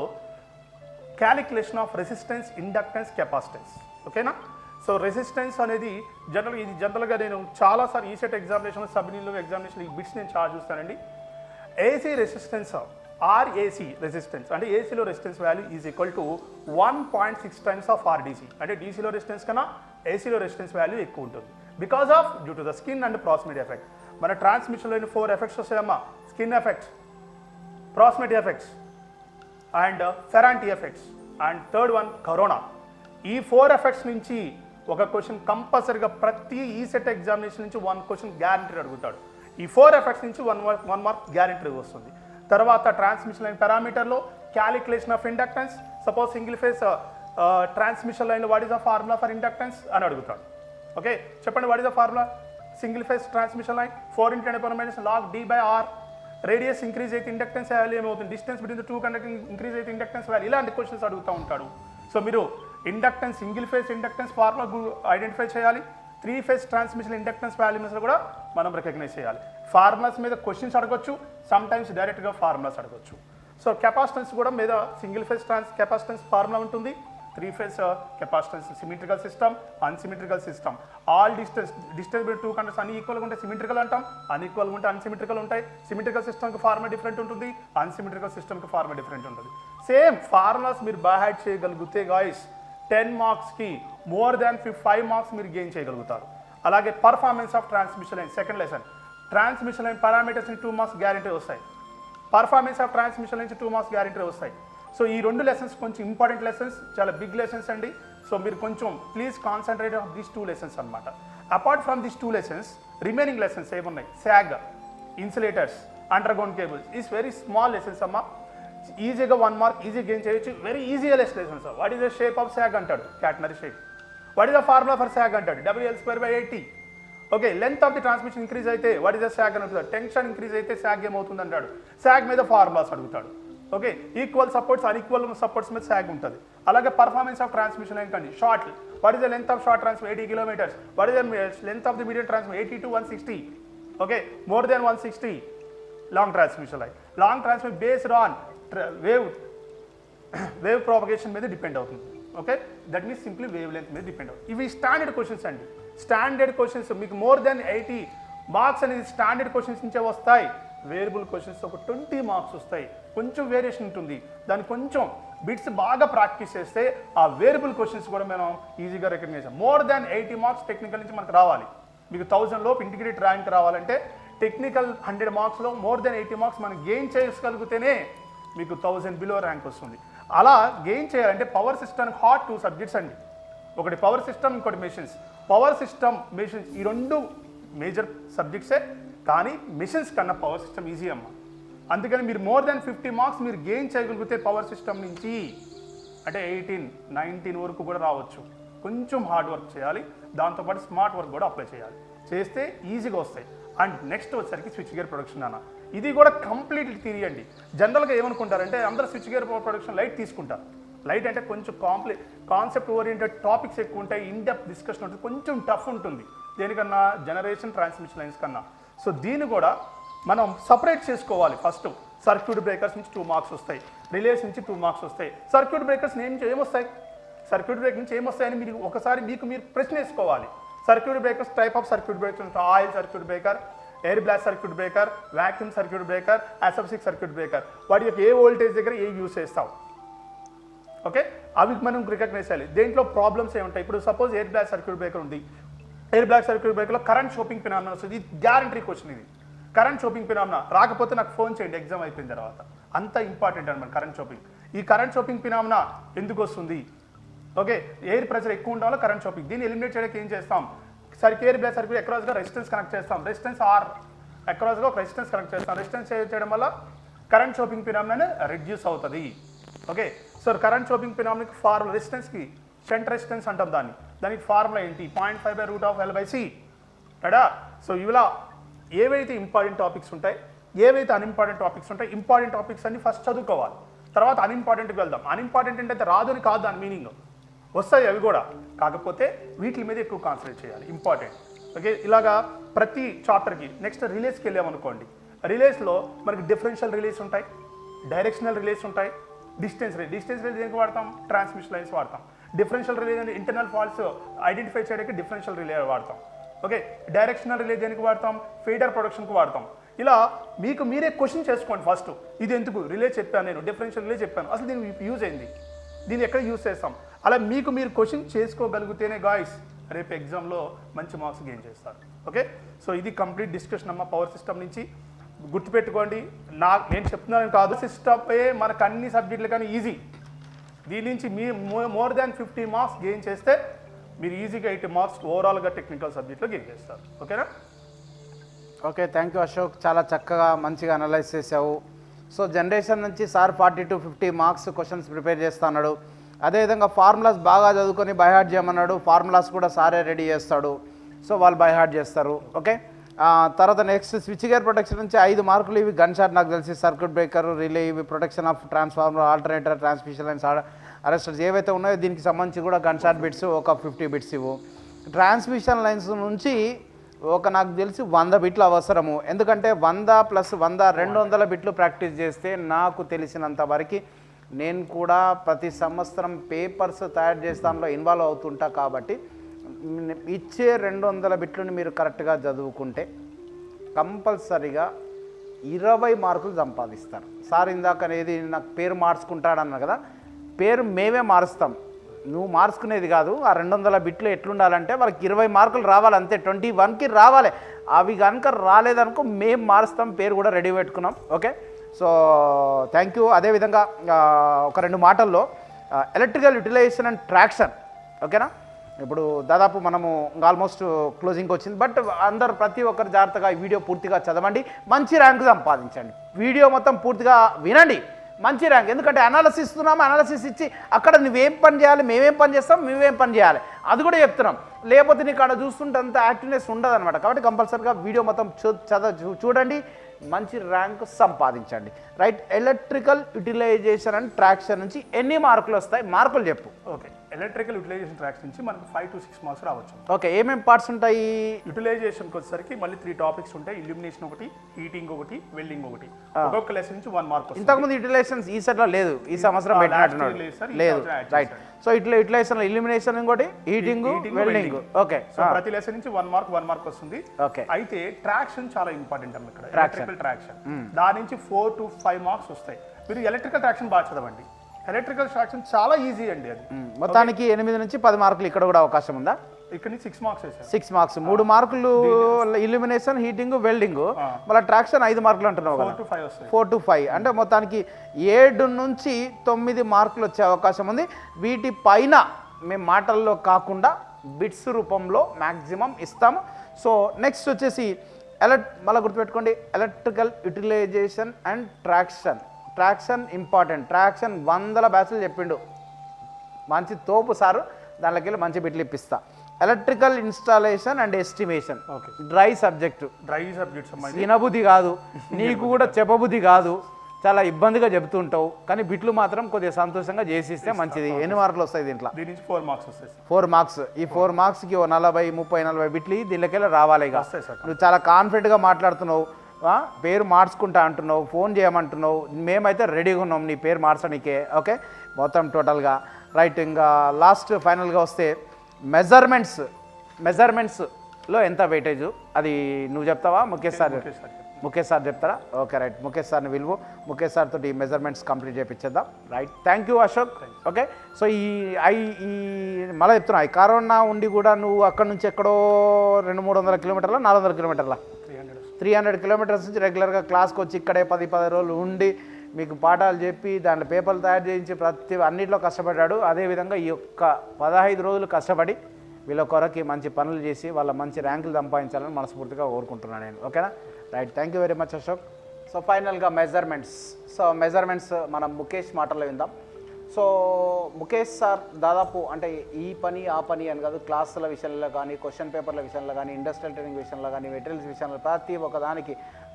calculation of resistance, inductance, capacitance. ఓకేనా? సో రెసిస్టెన్స్ అనేది జనరల్గా నేను చాలాసార్లు ఈసెట్ ఎగ్జామినేషన్, సబ్నిలో ఎగ్జామినేషన్ ఈ బిట్స్ నేను చాలా చూస్తానండి. ఏసీ రెసిస్టెన్స్ ఆర్ఏసీ రెసిస్టెన్స్ అంటే ఏసీలో resistance value is equal to 1.6 times of RDC. అంటే డీసీలో రెసిస్టెన్స్ కన్నా ఏసీలో రెసిస్టెన్స్ వాల్యూ ఎక్కువ ఉంటుంది. Because of due to the skin and proximity effect. మన ట్రాన్స్మిషన్లో 4 ఎఫెక్ట్స్ వస్తాయమ్మా. Skin effects, proximity effects and Ferranti effects and third one corona. ఈ 4 ఎఫెక్ట్స్ నుంచి ఒక క్వశ్చన్ కంపల్సరీగా ప్రతి ఈసెట్ ఎగ్జామినేషన్ నుంచి 1 క్వశ్చన్ గ్యారంటీ అడుగుతాడు. ఈ 4 ఎఫెక్ట్స్ నుంచి 1 మార్క్ గ్యారంటీ వస్తుంది. తర్వాత ట్రాన్స్మిషన్ లైన్ పారామీటర్లో calculation of inductance, suppose single phase transmission లైన్లో what is the formula for inductance అని అడుగుతాడు. ఓకే, చెప్పండి what is the formula single phase transmission line 4 × 10⁻⁻⁻ log d/r. Radius increase అయితే inductance value ఏమవుతుంది, distance between the two conducting increase అయితే inductance value, ఇలాంటి questions అడుగుతూ ఉంటాడు. సో మీరు inductance single phase inductance formula identify చేయాలి. 3 phase transmission inductance values కూడా మనం రికగ్నైజ్ చేయాలి. ఫార్ములాస్ మీద క్వశ్చన్స్ అడగొచ్చు, సమ్ టైమ్స్ డైరెక్ట్గా ఫార్ములాస్ అడగొచ్చు. సో కెపాసిటెన్స్ కూడా మీద సింగిల్ ఫేస్ కెపాసిటెన్స్ ఫార్ములా ఉంటుంది, 3 face capacitance symmetrical system, unsymmetrical system. All distance between two conductors అన్ని ఈక్వల్గా ఉంటే సిమెట్రికల్ అంటాం, అన్ఈక్వల్గా ఉంటే అన్సిమెట్రికల్ ఉంటాయి. సిమెట్రికల్ సిస్టమ్కి ఫార్ములా డిఫరెంట్ ఉంటుంది, అన్సిమెట్రికల్ సిస్టమ్కి ఫార్ములా డిఫరెంట్ ఉంటుంది. సేమ్ ఫార్ములాస్ మీరు బైహార్ట్ చేయగలిగితే గాయస్ 10 మార్క్స్కి మోర్ దాన్ 5 మార్క్స్ మీరు గెయిన్ చేయగలుగుతారు. అలాగే performance of transmission line second lesson, transmission line parameters 2 marks guarantee వస్తాయి. Performance of transmission lines 2 marks guarantee వస్తాయి. సో ఈ 2 లెసన్స్ కొంచెం ఇంపార్టెంట్ లెసన్స్, చాలా బిగ్ లెసన్స్ అండి. సో మీరు కొంచెం please concentrate of these 2 lessons అనమాట. Apart from these 2 lessons remaining lessons ఏమున్నాయి, sag, insulators, underground cables, is very small lessons అమ్మా. ఈజీగా 1 మార్క్ ఈజీ గెయిన్ చేయొచ్చు, very easiest lessons. What is the shape of sag అంటాడు, catenary shape. What is the formula for sag అంటాడు, WL²/80. Okay, length of the transmission increase అయితే what is the sag అని అడుగుతాడు, tension increase అయితే శాగ్ ఏమవుతుంది అంటాడు, శాగ్ మీద ఫార్ములాస్ అడుగుతాడు. Okay, equal supports unequal supports మీద శాగ్ ఉంటుంది. అలాగే పర్ఫార్మెన్స్ ఆఫ్ ట్రాన్స్మిషన్ లైన్ కండి, short, what is the length of short transmission 80 kilometres, what is the length of the medium transmission 80 to 160. Okay, more than 160 long transmission line. Long transmission based on wave propagation మీద depend అవుతుంది. Okay, that means simply wave length మీద depend అవుతుంది. ఇవి standard questions అండి. Standard questions మీకు more than 80 marks అనేది standard questions నుంచే వస్తాయి. వేరియబుల్ క్వశ్చన్స్ ఒక 20 మార్క్స్ వస్తాయి, కొంచెం వేరియేషన్ ఉంటుంది. దాన్ని కొంచెం బిట్స్ బాగా ప్రాక్టీస్ చేస్తే ఆ వేరియబుల్ క్వశ్చన్స్ కూడా మనం ఈజీగా రికగ్నైజ్ చేస్తాం. మోర్ దాన్ 80 మార్క్స్ టెక్నికల్ నుంచి మనకు రావాలి. మీకు 1000 లోపు ఇంటిగ్రేట్ ర్యాంక్ రావాలంటే టెక్నికల్ 100 మార్క్స్లో మోర్ దెన్ 80 మార్క్స్ మనం గెయిన్ చేయగలిగితేనే మీకు 1000 బిలో ర్యాంక్ వస్తుంది. అలా గెయిన్ చేయాలంటే పవర్ సిస్టమ్ హాట్ 2 సబ్జెక్ట్స్ అండి. ఒకటి పవర్ సిస్టమ్, ఇంకోటి మెషిన్స్. పవర్ సిస్టమ్, మెషిన్స్ ఈ 2 మేజర్ సబ్జెక్ట్సే, కానీ మెషిన్స్ కన్నా పవర్ సిస్టమ్ ఈజీ అమ్మ. అందుకని మీరు మోర్ దాన్ 50 మార్క్స్ మీరు గెయిన్ చేయగలిగితే పవర్ సిస్టమ్ నుంచి అంటే 18, 19 వరకు కూడా రావచ్చు. కొంచెం హార్డ్ వర్క్ చేయాలి, దాంతోపాటు స్మార్ట్ వర్క్ కూడా అప్లై చేయాలి. చేస్తే ఈజీగా వస్తాయి. అండ్ నెక్స్ట్ వచ్చేసరికి స్విచ్ గేర్ ప్రొడక్షన్ అన్న, ఇది కూడా కంప్లీట్లీ థియరీ అండి. జనరల్గా ఏమనుకుంటారంటే అందరూ స్విచ్ గేర్ ప్రొడక్షన్ లైట్ తీసుకుంటారు. లైట్ అంటే కొంచెం కాన్సెప్ట్ ఓరియంటెడ్ టాపిక్స్ ఎక్కువ ఉంటాయి, ఇన్ డెప్త్ డిస్కషన్ ఉంటుంది, కొంచెం టఫ్ ఉంటుంది దేనికన్నా, జనరేషన్ ట్రాన్స్మిషన్ లైన్స్ కన్నా. సో దీన్ని కూడా మనం సపరేట్ చేసుకోవాలి. ఫస్ట్ సర్క్యూట్ బ్రేకర్స్ నుంచి 2 మార్క్స్ వస్తాయి, రిలేస్ నుంచి 2 మార్క్స్ వస్తాయి. సర్క్యూట్ బ్రేకర్స్ ఏమొస్తాయి, సర్క్యూట్ బ్రేక్ నుంచి ఏమొస్తాయని మీరు ఒకసారి మీరు ప్రశ్న వేసుకోవాలి. Circuit breakers type of circuit breakers, oil circuit breaker, air blast circuit breaker, vacuum circuit breaker, aseptic circuit breaker. వాటి యొక్క ఏ వోల్టేజ్ దగ్గర ఏ యూస్ చేస్తాం. ఓకే, అవి మనం రికగ్నైజ్ చేయాలి. దేంట్లో ప్రాబ్లమ్స్ ఏముంటాయి. ఇప్పుడు suppose air blast circuit breaker ఉంది, ఎయిర్ బ్లాస్ట్ సర్క్యూట్ బ్రేకర్లో కరెంట్ షోపింగ్ ఫినామినా వస్తుంది. ఇది గ్యారంటీ క్వశ్చన్. ఇది కరెంట్ షోపింగ్ ఫినామినా రాకపోతే నాకు ఫోన్ చేయండి ఎగ్జామ్ అయిపోయిన తర్వాత. అంత ఇంపార్టెంట్ అనమాట కరెంట్ షోపింగ్. ఈ కరెంట్ షోపింగ్ ఫినామినా ఎందుకు వస్తుంది. ఓకే, ఎయిర్ ప్రెషర్ ఎక్కువ ఉండడం వల్ల కరెంట్ షోపింగ్. దీన్ని ఎలిమినేట్ చేయడానికి ఏం చేస్తాం, ఎయిర్ బ్లాస్ట్ సర్క్యూట్ అక్రాస్గా రెసిస్టెన్స్ కనెక్ట్ చేస్తాం. రెసిస్టెన్స్ ఆర్ అక్రాస్గా ఒక రెసిస్టెన్స్ కనెక్ట్ చేస్తాం. రెసిస్టెన్స్ చేయడం వల్ల కరెంట్ షోపింగ్ ఫినామినా రెడ్యూస్ అవుతుంది. ఓకే, సో కరెంట్ షోపింగ్ ఫినామినాకి ఫార్ములా, రెసిస్టెన్స్కి షంట్ రెసిస్టెన్స్ అంటాం దానికి ఫార్ములా ఏంటి, 0.5/√L/C రైటా. సో ఇలా ఏవైతే ఇంపార్టెంట్ టాపిక్స్ ఉంటాయి, ఏవైతే అన్ఇంపార్టెంట్ టాపిక్స్ ఉంటాయి, ఇంపార్టెంట్ టాపిక్స్ అన్ని ఫస్ట్ చదువుకోవాలి, తర్వాత అన్ఇంపార్టెంట్కి వెళ్దాం. అన్ఇంపార్టెంట్ ఏంటంటే రాదు అని కాదు దాని మీనింగ్, వస్తాయి అవి కూడా, కాకపోతే వీటి మీద ఎక్కువ కాన్సన్ట్రేట్ చేయాలి, ఇంపార్టెంట్. ఓకే, ఇలాగా ప్రతి చాప్టర్కి. నెక్స్ట్ రిలేస్కి వెళ్ళామనుకోండి, రిలేస్లో మనకి డిఫరెన్షియల్ రిలేస్ ఉంటాయి, డైరెక్షనల్ రిలేస్ ఉంటాయి, డిస్టెన్స్ రిలే దేనికి వాడతాం, ట్రాన్స్మిషన్ లైన్స్ వాడతాం. డిఫరెన్షియల్ రిలే అంటే ఇంటర్నల్ ఫాల్ట్స్ ఐడెంటిఫై చేయడానికి డిఫరెన్షియల్ రిలే వాడతాం. ఓకే, డైరెక్షనల్ రిలే దేనికి వాడతాం, ఫీడర్ ప్రొడక్షన్కి వాడతాం. ఇలా మీకు మీరే క్వశ్చన్ చేసుకోండి. ఫస్ట్ ఇది ఎందుకు రిలే చెప్పాను, నేను డిఫరెన్షియల్ రిలే చెప్పాను, అసలు దీనికి యూజ్ అయింది, దీన్ని ఎక్కడ యూజ్ చేస్తాం, అలా మీకు మీరు క్వశ్చన్ చేసుకోగలిగితేనే గాయస్ రేపు ఎగ్జామ్లో మంచి మార్క్స్ గెయిన్ చేస్తారు. ఓకే, సో ఇది కంప్లీట్ డిస్కషన్ అమ్మ పవర్ సిస్టమ్ నుంచి. గుర్తుపెట్టుకోండి, నేను చెప్తున్నాను కాదు, సిస్టమే మనకు అన్ని సబ్జెక్టులు కానీ ఈజీ. దీని నుంచి me more than 50 marks gain చేస్తే మీరు ఈజీగా 80 మార్క్స్ ఓవరాల్గా టెక్నికల్ సబ్జెక్ట్లో గెయిన్ చేస్తారు. ఓకేనా? ఓకే, థ్యాంక్ యూ అశోక్, చాలా చక్కగా మంచిగా అనలైజ్ చేసావు. సో జనరేషన్ నుంచి sir 40 to 50 marks questions prepare చేస్తున్నాడు. అదేవిధంగా ఫార్ములాస్ బాగా చదువుకొని బైహార్ట్ చేయమన్నాడు, ఫార్ములాస్ కూడా సారే రెడీ చేస్తాడు. సో వాళ్ళు బైహార్ట్ చేస్తారు. ఓకే, తర్వాత నెక్స్ట్ స్విచ్ గేర్ ప్రొటెక్షన్ నుంచి 5 మార్కులు ఇవి గన్ షాట్ నాకు తెలిసి సర్క్యూట్ బ్రేకర్, రిలే, ఇవి protection of transformer, alternator, transmission lines, arresters ఏవైతే ఉన్నాయో దీనికి సంబంధించి కూడా గన్ షాట్ బిట్స్ ఒక 50 బిట్స్ ఇవ్వు. ట్రాన్స్మిషన్ లైన్స్ నుంచి ఒక నాకు తెలిసి 100 బిట్లు అవసరము. ఎందుకంటే 100 + 100 200 బిట్లు ప్రాక్టీస్ చేస్తే నాకు తెలిసినంత వరకు నేను కూడా ప్రతి సంవత్సరం పేపర్స్ తయారు చేసే దానిలో ఇన్వాల్వ్ అవుతుంటా. కాబట్టి ఇచ్చే 200 బిట్లను మీరు కరెక్ట్గా చదువుకుంటే కంపల్సరీగా 20 మార్కులు సంపాదిస్తారు. సార్ ఇందాక అనేది నాకు పేరు మార్చుకుంటాడన్న కదా, పేరు మేమే మారుస్తాం, నువ్వు మార్చుకునేది కాదు. ఆ 200 బిట్లు ఎట్లుండాలంటే వాళ్ళకి 20 మార్కులు రావాలి, అంతే 21కి రావాలి. అవి కనుక రాలేదనుకో మేము మారుస్తాం, పేరు కూడా రెడీ పెట్టుకున్నాం. Okay, so thank you. అదేవిధంగా ఒక 2 మాటల్లో ఎలక్ట్రికల్ యూటిలైజేషన్ అండ్ ట్రాక్షన్. ఓకేనా? ఇప్పుడు దాదాపు మనము ఆల్మోస్ట్ క్లోజింగ్కి వచ్చింది. బట్ అందరు ప్రతి ఒక్కరు జాగ్రత్తగా ఈ వీడియో పూర్తిగా చదవండి, మంచి ర్యాంక్ సంపాదించండి. వీడియో మొత్తం పూర్తిగా వినండి, మంచి ర్యాంక్. ఎందుకంటే అనాలసిస్ ఇస్తున్నాము, అనాలసిస్ ఇచ్చి అక్కడ నువ్వేం పని చేయాలి, మేమేం పని చేస్తాం, మేమేం పని చేయాలి అది కూడా చెప్తున్నాం. లేకపోతే నీకు అక్కడ చూస్తుంటే అంత యాక్టివ్నెస్ ఉండదు అనమాట. కాబట్టి కంపల్సరీగా వీడియో మొత్తం చూడండి, మంచి ర్యాంక్ సంపాదించండి. Right, electrical utilization and traction నుంచి ఎన్ని మార్కులు వస్తాయి, మార్కులు చెప్పు. ఓకే, ఎలక్ట్రికల్ యూటిలైజేషన్ ట్రాక్స్ నుంచి మనకు 5 to 6 మార్క్స్ రావచ్చు. ఓకే, ఏమేమి పార్ట్స్ ఉంటాయి? యూటిలైజేషన్కి వచ్చేసరికి మళ్ళీ 3 టాపిక్స్ ఉంటాయి. ఇల్యూమినేషన్ ఒకటి, హీటింగ్ ఒకటి, వెల్డింగ్ ఒకటి. ఒక్కొక్క లెసన్ నుంచి 1 మార్క్. ఇంతకుముందు యూటిలైజేషన్ ఈ సెట్లో లేదు, ఈ సంవత్సరం పెట్టినట్టున్నాడు. లేదు, రైట్. సో ఇట్లా యూటిలైజేషన్ ఇల్యూమినేషన్ ఇంకోటి, హీటింగ్, వెల్డింగ్. ఓకే, సో ప్రతి లెసన్ నుంచి 1 మార్క్ వస్తుంది. ఓకే, అయితే ట్రాక్షన్ చాలా ఇంపార్టెంట్ అమ్మ ఇక్కడ. ఎలక్ట్రికల్ ట్రాక్షన్ దాని నుంచి 4 to 5 మార్క్స్ వస్తాయి. మీరు ఎలక్ట్రికల్ ట్రాక్షన్ బాగా చదవండి. ఎలక్ట్రికల్ ట్రాక్షన్ చాలా ఈజీ అండి. అది మొత్తానికి 8 నుంచి 10 మార్కులు ఇక్కడ కూడా అవకాశం ఉందా? ఇక్కడ నుంచి 6 మార్క్స్ వేసారు. 6 మార్క్స్, 3 మార్కులు ఇల్యూమినేషన్, హీటింగ్, వెల్డింగ్, మళ్ళీ ట్రాక్షన్ 5 మార్కులు అంటున్నావు కదా. 4 to 5 అంటే మొత్తానికి 7 నుంచి 9 మార్కులు వచ్చే అవకాశం ఉంది. వీటి పైన మేము మాటల్లో కాకుండా బిట్స్ రూపంలో మ్యాక్సిమం ఇస్తాము. సో నెక్స్ట్ వచ్చేసి మళ్ళీ గుర్తుపెట్టుకోండి, electrical utilization and traction important. Traction 100 బ్యాచ్లు చెప్పిండు, మంచి తోపు సారు, దాంట్లోకి వెళ్ళి మంచి బిట్లు ఇప్పిస్తా. Electrical installation and estimation dry subject, వినబుద్ధి కాదు, నీకు కూడా చెప్పబుద్ధి కాదు, చాలా ఇబ్బందిగా చెబుతుంటావు. కానీ బిట్లు మాత్రం కొద్దిగా సంతోషంగా చేసిస్తే మంచిది. ఎన్ని మార్కులు వస్తాయి దీంట్లో? 4 మార్క్స్ వస్తాయి. 4 మార్క్స్. ఈ 4 మార్క్స్కి 40, 30, 40 బిట్లు దీనిలోకి రావాలి. ఇక నువ్వు చాలా కాన్ఫిడెంట్గా మాట్లాడుతున్నావు, పేరు మార్చుకుంటా అంటున్నావు, ఫోన్ చేయమంటున్నావు, మేమైతే రెడీగా ఉన్నాం నీ పేరు మార్చడానికే. ఓకే, మొత్తం టోటల్గా రైట్. ఇంకా లాస్ట్ ఫైనల్గా వస్తే మెజర్మెంట్స్లో ఎంత వెయిటేజ్ అది నువ్వు చెప్తావా? ముఖేష్ సార్ చెప్తారా? Okay, right. ముఖేష్ సార్ని పిలువు, ముఖేష్ సార్ తోటి మెజర్మెంట్స్ కంప్లీట్ చేయించేద్దాం. Right, thank you Ashok. Okay, so ఈ మళ్ళీ చెప్తున్నా, ఈ కరోనా ఉండి కూడా నువ్వు అక్కడ నుంచి ఎక్కడో 200-300 కిలోమీటర్ల, 400 కిలోమీటర్ల, 300 కిలోమీటర్స్ నుంచి రెగ్యులర్గా క్లాస్కి వచ్చి ఇక్కడే 10 రోజులు ఉండి మీకు పాఠాలు చెప్పి దాంట్లో పేపర్లు తయారు చేయించి అన్నింటిలో కష్టపడ్డాడు. అదేవిధంగా ఈ యొక్క 15 రోజులు కష్టపడి వీళ్ళ కొరకి మంచి పనులు చేసి వాళ్ళ మంచి ర్యాంకులు సంపాదించాలని మనస్ఫూర్తిగా కోరుకుంటున్నాను నేను. ఓకేనా? Right, thank you very much Ashok. So ఫైనల్గా మెజర్మెంట్స్ మనం ముఖేష్ మాటల్లో విందాం. సో ముఖేష్ సార్ దాదాపు అంటే ఈ పని ఆ పని అని కాదు, క్లాసుల విషయంలో కానీ, క్వశ్చన్ పేపర్ల విషయంలో కానీ, ఇండస్ట్రియల్ ట్రైనింగ్ విషయంలో కానీ, మెటీరియల్స్ విషయంలో ప్రతి ఒక్కదానికి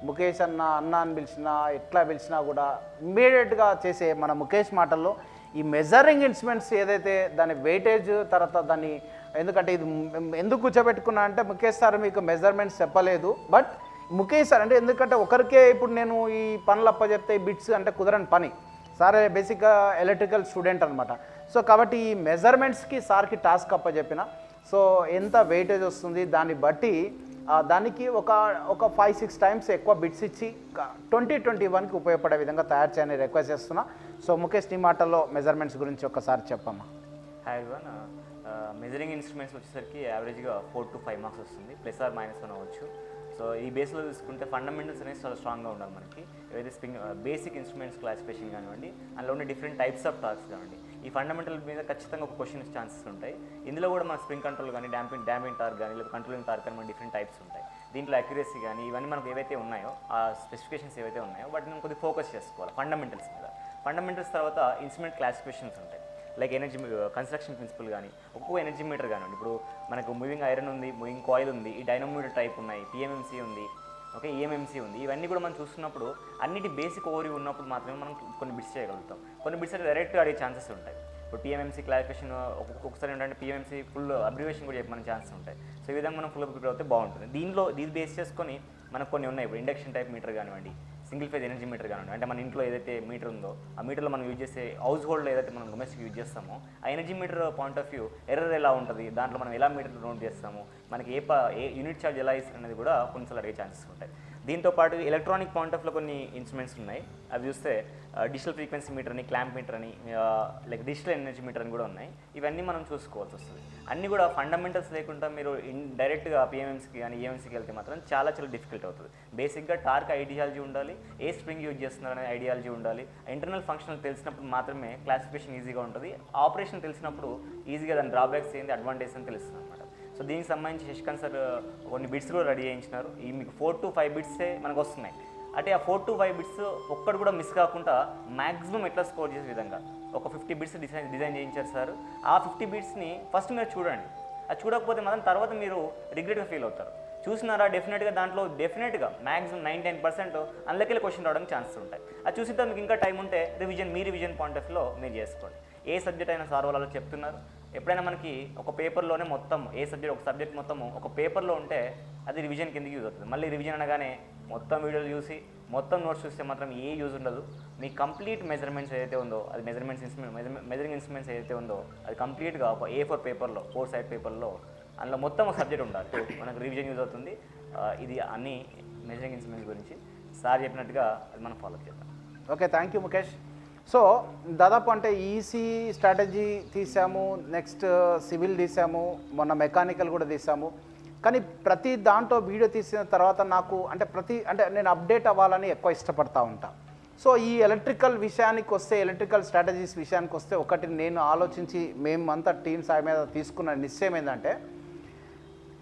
ముఖేష్ అన్న అని పిలిచినా ఎట్లా పిలిచినా కూడా ఇమ్మీడియట్గా చేసే మన ముఖేష్ మాటల్లో ఈ మెజరింగ్ ఇన్స్ట్రుమెంట్స్ ఏదైతే దాని వెయిటేజ్ తర్వాత దాన్ని, ఎందుకంటే ఇది ఎందుకు కూర్చోబెట్టుకున్నా అంటే ముఖేష్ సార్ మీకు మెజర్మెంట్స్ చెప్పలేదు. బట్ ముఖేష్ సార్ అంటే ఎందుకంటే ఒకరికే ఇప్పుడు నేను ఈ పనులు అప్పచెప్తే ఈ బిట్స్ అంటే కుదరని పని. సార్ బేసిక్గా ఎలక్ట్రికల్ స్టూడెంట్ అనమాట. సో కాబట్టి ఈ మెజర్మెంట్స్కి సార్కి టాస్క్ అప్పచెప్పిన. సో ఎంత వెయిటేజ్ వస్తుంది దాన్ని బట్టి దానికి ఒక 5-6 టైమ్స్ ఎక్కువ బిట్స్ ఇచ్చి 2021కి ఉపయోగపడే విధంగా తయారు చేయని రిక్వెస్ట్ చేస్తున్నా. సో ముఖేష్ నీ మాటల్లో మెజర్మెంట్స్ గురించి ఒకసారి చెప్పమ్మా. హాయ్ ఎవరీవన్, మెజరింగ్ ఇన్స్ట్రుమెంట్స్ వచ్చేసరికి యావరేజ్గా 4 to 5 మార్క్స్ వస్తుంది, +or -1 అవ్వచ్చు. సో ఈ బేస్లో చూసుకుంటే ఫండమెంటల్స్ అనేది చాలా స్ట్రాంగ్గా ఉండాలి మనకి. ఏదైతే బేసిక్ ఇన్స్ట్రుమెంట్స్ క్లాసిఫికేషన్ కానివ్వండి, అందులో ఉండే డిఫరెంట్ టైప్స్ ఆఫ్ టార్క్స్ కానివ్వండి, ఈ ఫండమెంటల్ మీద ఖచ్చితంగా ఒక క్వశ్చన్ ఛాన్సెస్ ఉంటాయి. ఇందులో కూడా మన స్ప్రింగ్ కంట్రోల్ కానీ డాంపింగ్ టార్క్ కానీ లేదా కంట్రోలింగ్ టార్క్ కానీ మన డిఫరెంట్ టైప్స్ ఉంటాయి. దీంట్లో అక్యురసీ కానీ ఇవన్నీ మనకు ఏవైతే ఉన్నాయో ఆ స్పెసిఫికేషన్స్ ఏవైతే ఉన్నాయో వాటిని మనం కొద్దిగా ఫోకస్ చేసుకోవాలి ఫండమెంటల్స్ మీద. ఫండమెంటల్స్ తర్వాత ఇన్స్ట్రుమెంట్ క్లాసిఫికేషన్స్ ఉంటాయి. లైక్ ఎనర్జీ కన్స్ట్రక్షన్ ప్రిన్సిపల్ కానీ ఒక్కొక్క ఎనర్జీ మీటర్ కానివ్వండి. ఇప్పుడు మనకు మూవింగ్ ఐరన్ ఉంది, మూవింగ్ కాయిల్ ఉంది, ఈ డైనమోమీటర్ టైప్ ఉన్నాయి, పిఎంఎంసీ ఉంది, ఓకే, ఈఎంఎంసీ ఉంది. ఇవన్నీ కూడా మనం చూస్తున్నప్పుడు అన్నిటి బేసిక్ ఓవర్ ఉన్నప్పుడు మాత్రమే మనం కొన్ని బిట్స్ చేయగలుగుతాం. కొన్ని బిట్స్ డైరెక్ట్గా అడిగే ఛాన్సెస్ ఉంటాయి. ఇప్పుడు టీఎంఎంసీ క్లారిఫికేషన్ ఒక్కొక్కసారి ఏంటంటే పిఎంఎంసీ ఫుల్ అబ్రివేషన్ కూడా చెప్పమని ఛాన్సెస్ ఉంటాయి. సో ఈ విధంగా మనం ఫుల్ ప్రిపేర్ అవుతే బాగుంటుంది. దీనిలో దీన్ని బేస్ చేసుకొని మనకు కొన్ని ఉన్నాయి. ఇప్పుడు ఇండక్షన్ టైప్ మీటర్ కానివ్వండి, సింగిల్ ఫేజ్ ఎనర్జీ మీటర్ కానివ్వండి, అంటే మన ఇంట్లో ఏదైతే మీటర్ ఉందో ఆ మీటర్లో మనం యూజ్ చేసే హౌస్ హోల్డ్లో ఏదైతే మనం డొమెస్టిక్ యూజ్ చేస్తామో ఆ energy meter point of view error ఎలా ఉంటుంది, దాంట్లో మనం ఎలా మీటర్ నోట్ చేస్తాము, మనకి ఏ యూనిట్ ఛార్జ్ ఎలా ఇస్తారు అనేది కూడా కొన్నిసార్లు అడిగే ఛాన్సెస్ ఉంటాయి. దీంతో పాటు ఎలక్ట్రానిక్ పాయింట్ ఆఫ్లో కొన్ని ఇన్స్ట్రుమెంట్స్ ఉన్నాయి. అవి చూస్తే డిజిటల్ ఫ్రీక్వెన్సీ మీటర్ అని, క్లాంప్ మీటర్ అని, లైక్ డిజిటల్ ఎనర్జీ మీటర్ అని కూడా ఉన్నాయి. ఇవన్నీ మనం చూసుకోవాల్సి వస్తుంది. అన్నీ కూడా ఫండమెంటల్స్ లేకుండా మీరు డైరెక్ట్గా పిఎంఎంసీకి కానీ ఈఎంసీకి వెళ్తే మాత్రం చాలా డిఫికల్ట్ అవుతుంది. బేసిక్గా టార్క్ ఐడియాలజీ ఉండాలి, ఏ స్ప్రింగ్ యూజ్ చేస్తున్నారు అనే ఐడియాలజీ ఉండాలి. ఇంటర్నల్ ఫంక్షనల్ తెలిసినప్పుడు మాత్రమే క్లాసిఫికేషన్ ఈజీగా ఉంటుంది. ఆపరేషన్ తెలిసినప్పుడు ఈజీగా దాని డ్రాబ్యాక్స్ ఏంది, అడ్వాంటేజ్ అని తెలుస్తుంది అనమాట. సో దీనికి సంబంధించి శశికాంత్ సార్ కొన్ని బిట్స్ కూడా రెడీ చేయించినారు. ఈ మీకు 4 to 5 బిట్సే మనకు వస్తున్నాయి. అంటే ఆ 4 to 5 బిట్స్ ఒక్కటి కూడా మిస్ కాకుండా మ్యాక్సిమం ఎట్లా స్కోర్ చేసే విధంగా ఒక 50 బిట్స్ డిజైన్ చేయించారు సార్. ఆ 50 బిట్స్ని ఫస్ట్ మీరు చూడండి. అది చూడకపోతే మాత్రం తర్వాత మీరు రిగ్రెట్గా ఫీల్ అవుతారు. చూసినారా దాంట్లో డెఫినెట్గా మ్యాక్సిమం 99% అందులోకి క్వశ్చన్ రావడానికి ఛాన్సెస్ ఉంటాయి. అది చూసిన తర్వాత మీకు ఇంకా టైం ఉంటే మీ రివిజన్ పాయింట్ ఆఫ్ వ్యూలో మీరు చేసుకోండి. ఏ సబ్జెక్ట్ అయినా సార్ వాళ్ళు చెప్తున్నారు. ఎప్పుడైనా మనకి ఒక పేపర్లోనే మొత్తం ఒక సబ్జెక్ట్ మొత్తం ఒక పేపర్లో ఉంటే అది రివిజన్ కిందకి యూజ్ అవుతుంది. మళ్ళీ రివిజన్ అనగానే మొత్తం వీడియోలు చూసి మొత్తం నోట్స్ చూస్తే మాత్రం ఏ యూజ్ ఉండదు. మీ కంప్లీట్ మెజర్మెంట్స్ ఏదైతే ఉందో అది మెజరింగ్ ఇన్స్ట్రుమెంట్స్ ఏదైతే ఉందో అది కంప్లీట్గా ఒక A4 పేపర్లో 4 సైడ్ పేపర్లో అందులో మొత్తం ఒక సబ్జెక్ట్ ఉండాలి. మనకు రివిజన్ యూజ్ అవుతుంది. ఇది అన్ని మెజరింగ్ ఇన్స్ట్రుమెంట్స్ గురించి సార్ చెప్పినట్టుగా అది మనం ఫాలో చేద్దాం. Okay, thank you Mukesh. So దాదాపు అంటే ఈసీ స్ట్రాటజీ తీసాము, నెక్స్ట్ సివిల్ తీసాము, మొన్న మెకానికల్ కూడా తీసాము. కానీ ప్రతి దాంట్లో వీడియో తీసిన తర్వాత నాకు అంటే నేను అప్డేట్ అవ్వాలని ఎక్కువ ఇష్టపడతా ఉంటా. సో ఈ ఎలక్ట్రికల్ విషయానికి వస్తే, ఎలక్ట్రికల్ స్ట్రాటజీస్ విషయానికి వస్తే ఒకటి నేను ఆలోచించి మేమంతా టీమ్ సాయి మీద తీసుకున్న నిశ్చయం ఏంటంటే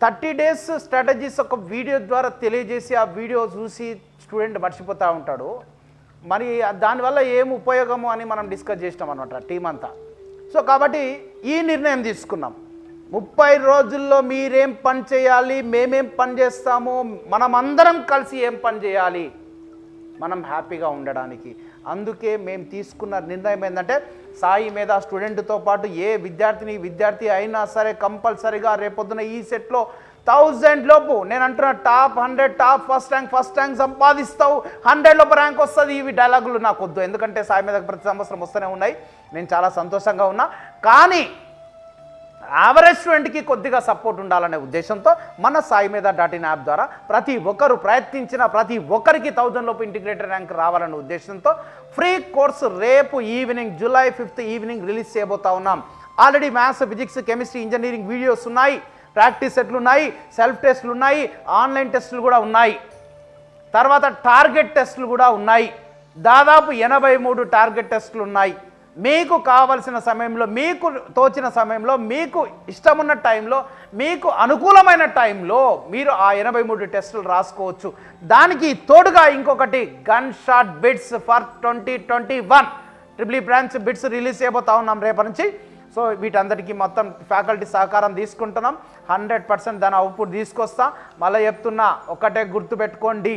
30 days స్ట్రాటజీస్ ఒక వీడియో ద్వారా తెలియజేసి ఆ వీడియో చూసి స్టూడెంట్ మర్చిపోతూ ఉంటాడు. మరి దానివల్ల ఏం ఉపయోగము అని మనం డిస్కస్ చేసినాం అనమాట టీం అంతా. సో కాబట్టి ఈ నిర్ణయం తీసుకున్నాం. 30 రోజుల్లో మీరేం పని చేయాలి, మేమేం పని చేస్తాము, మనమందరం కలిసి ఏం పని చేయాలి మనం హ్యాపీగా ఉండడానికి. అందుకే మేము తీసుకున్న నిర్ణయం ఏంటంటే సాయి మీద స్టూడెంట్తో పాటు ఏ విద్యార్థి అయినా సరే కంపల్సరీగా రేపొద్దున ఈ సెట్లో 1000 లోపు, నేను అంటున్నా టాప్ 100 టాప్ ఫస్ట్ ర్యాంక్ సంపాదిస్తావు, 100 లోపు ర్యాంక్ వస్తుంది. ఇవి డైలాగులు నాకు వద్దు. ఎందుకంటే సాయి మీద ప్రతి సంవత్సరం వస్తూనే ఉన్నాయి. నేను చాలా సంతోషంగా ఉన్నా. కానీ యావరేజ్ స్టూడెంట్కి కొద్దిగా సపోర్ట్ ఉండాలనే ఉద్దేశంతో మన సాయి మీద .in యాప్ ద్వారా ప్రతి ఒక్కరు ప్రయత్నించిన ప్రతి ఒక్కరికి 1000 లోపు ఇంటిగ్రేటెడ్ ర్యాంక్ రావాలనే ఉద్దేశంతో ఫ్రీ కోర్సు రేపు evening July 5th evening release చేయబోతా ఉన్నాం. Already maths, physics, chemistry, engineering videos ఉన్నాయి, ప్రాక్టీస్ సెట్లు ఉన్నాయి, సెల్ఫ్ టెస్టులు ఉన్నాయి, ఆన్లైన్ టెస్టులు కూడా ఉన్నాయి, తర్వాత టార్గెట్ టెస్టులు కూడా ఉన్నాయి. దాదాపు 83 టార్గెట్ టెస్టులు ఉన్నాయి. మీకు కావలసిన సమయంలో, మీకు తోచిన సమయంలో, మీకు ఇష్టమున్న టైంలో, మీకు అనుకూలమైన టైంలో మీరు ఆ 83 టెస్టులు రాసుకోవచ్చు. దానికి తోడుగా ఇంకొకటి gun shot bits for 2021 triple E branch bits release చేయబోతా ఉన్నాం రేపటి నుంచి. సో వీటందరికీ మొత్తం ఫ్యాకల్టీ సహకారం తీసుకుంటున్నాం. 100% దాని అవుట్పుట్ తీసుకొస్తా. మళ్ళీ చెప్తున్నా, ఒకటే గుర్తుపెట్టుకోండి,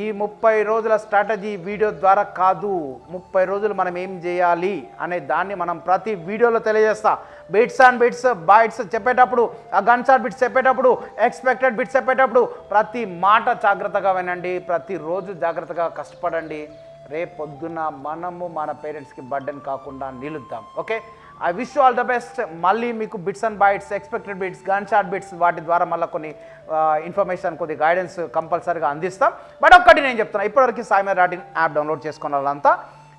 ఈ 30 రోజుల స్ట్రాటజీ వీడియో ద్వారా కాదు, 30 రోజులు మనం ఏం చేయాలి అనే దాన్ని మనం ప్రతి వీడియోలో తెలియజేస్తా. బిట్స్ అండ్ బిట్స్ బైట్స్ చెప్పేటప్పుడు, ఆ గన్ షాట్ బిట్స్ చెప్పేటప్పుడు, ఎక్స్పెక్టెడ్ బిట్స్ చెప్పేటప్పుడు ప్రతి మాట జాగ్రత్తగా వినండి, ప్రతిరోజు జాగ్రత్తగా కష్టపడండి. రేపొద్దున మనము మన పేరెంట్స్కి బర్డెన్ కాకుండా నిలుద్దాం. Okay, I wish all the best. మళ్ళీ మీకు bits and bytes, expected bits, gun shot bits వాటి ద్వారా మళ్ళీ కొన్ని ఇన్ఫర్మేషన్, కొద్ది గైడెన్స్ కంపల్సరీగా అందిస్తాం. బట్ ఒక్కటి నేను చెప్తున్నా, ఇప్పటివరకు సాయి మీద .in యాప్ డౌన్లోడ్ చేసుకున్న వాళ్ళంతా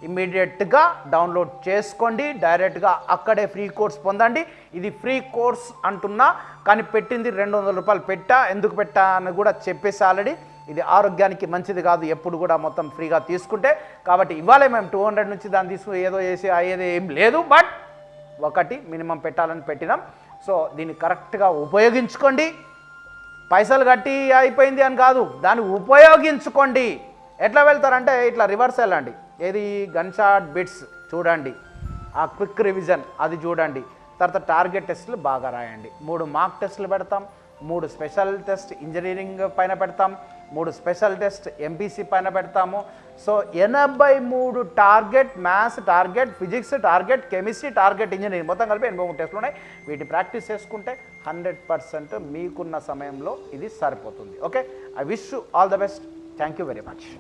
ఇమ్మీడియట్గా డౌన్లోడ్ చేసుకోండి, డైరెక్ట్గా అక్కడే ఫ్రీ కోర్స్ పొందండి. ఇది ఫ్రీ కోర్స్ అంటున్నా, కానీ పెట్టింది 200 రూపాయలు పెట్టా, ఎందుకు పెట్టా అని కూడా చెప్పేసి ఆల్రెడీ. ఇది ఆరోగ్యానికి మంచిది కాదు ఎప్పుడు కూడా మొత్తం ఫ్రీగా తీసుకుంటే. కాబట్టి ఇవాళ మేము 200 నుంచి దాన్ని తీసుకు ఏదో చేసి అయ్యేది ఏం లేదు, బట్ ఒకటి మినిమం పెట్టాలని పెట్టినాం. సో దీన్ని కరెక్ట్గా ఉపయోగించుకోండి. పైసలు కట్టి అయిపోయింది అని కాదు, దాన్ని ఉపయోగించుకోండి. ఎట్లా వెళ్తారంటే ఇట్లా రివర్స్ వెళ్ళండి. ఏది గన్ షాట్ బిట్స్ చూడండి, ఆ క్విక్ రివిజన్ అది చూడండి, తర్వాత టార్గెట్ టెస్టులు బాగా రాయండి. 3 మాక్ టెస్టులు పెడతాం, 3 స్పెషల్ టెస్ట్ ఇంజనీరింగ్ పైన పెడతాం, 3 స్పెషల్ టెస్ట్ ఎంపీసీ పైన పెడతాము. So 83 target maths, target physics, target chemistry, target engineering మొత్తం కలిపి 83 టెస్టులు ఉన్నాయి. వీటి ప్రాక్టీస్ చేసుకుంటే 100% మీకున్న సమయంలో ఇది సరిపోతుంది. Okay, I wish you all the best. Thank you very much.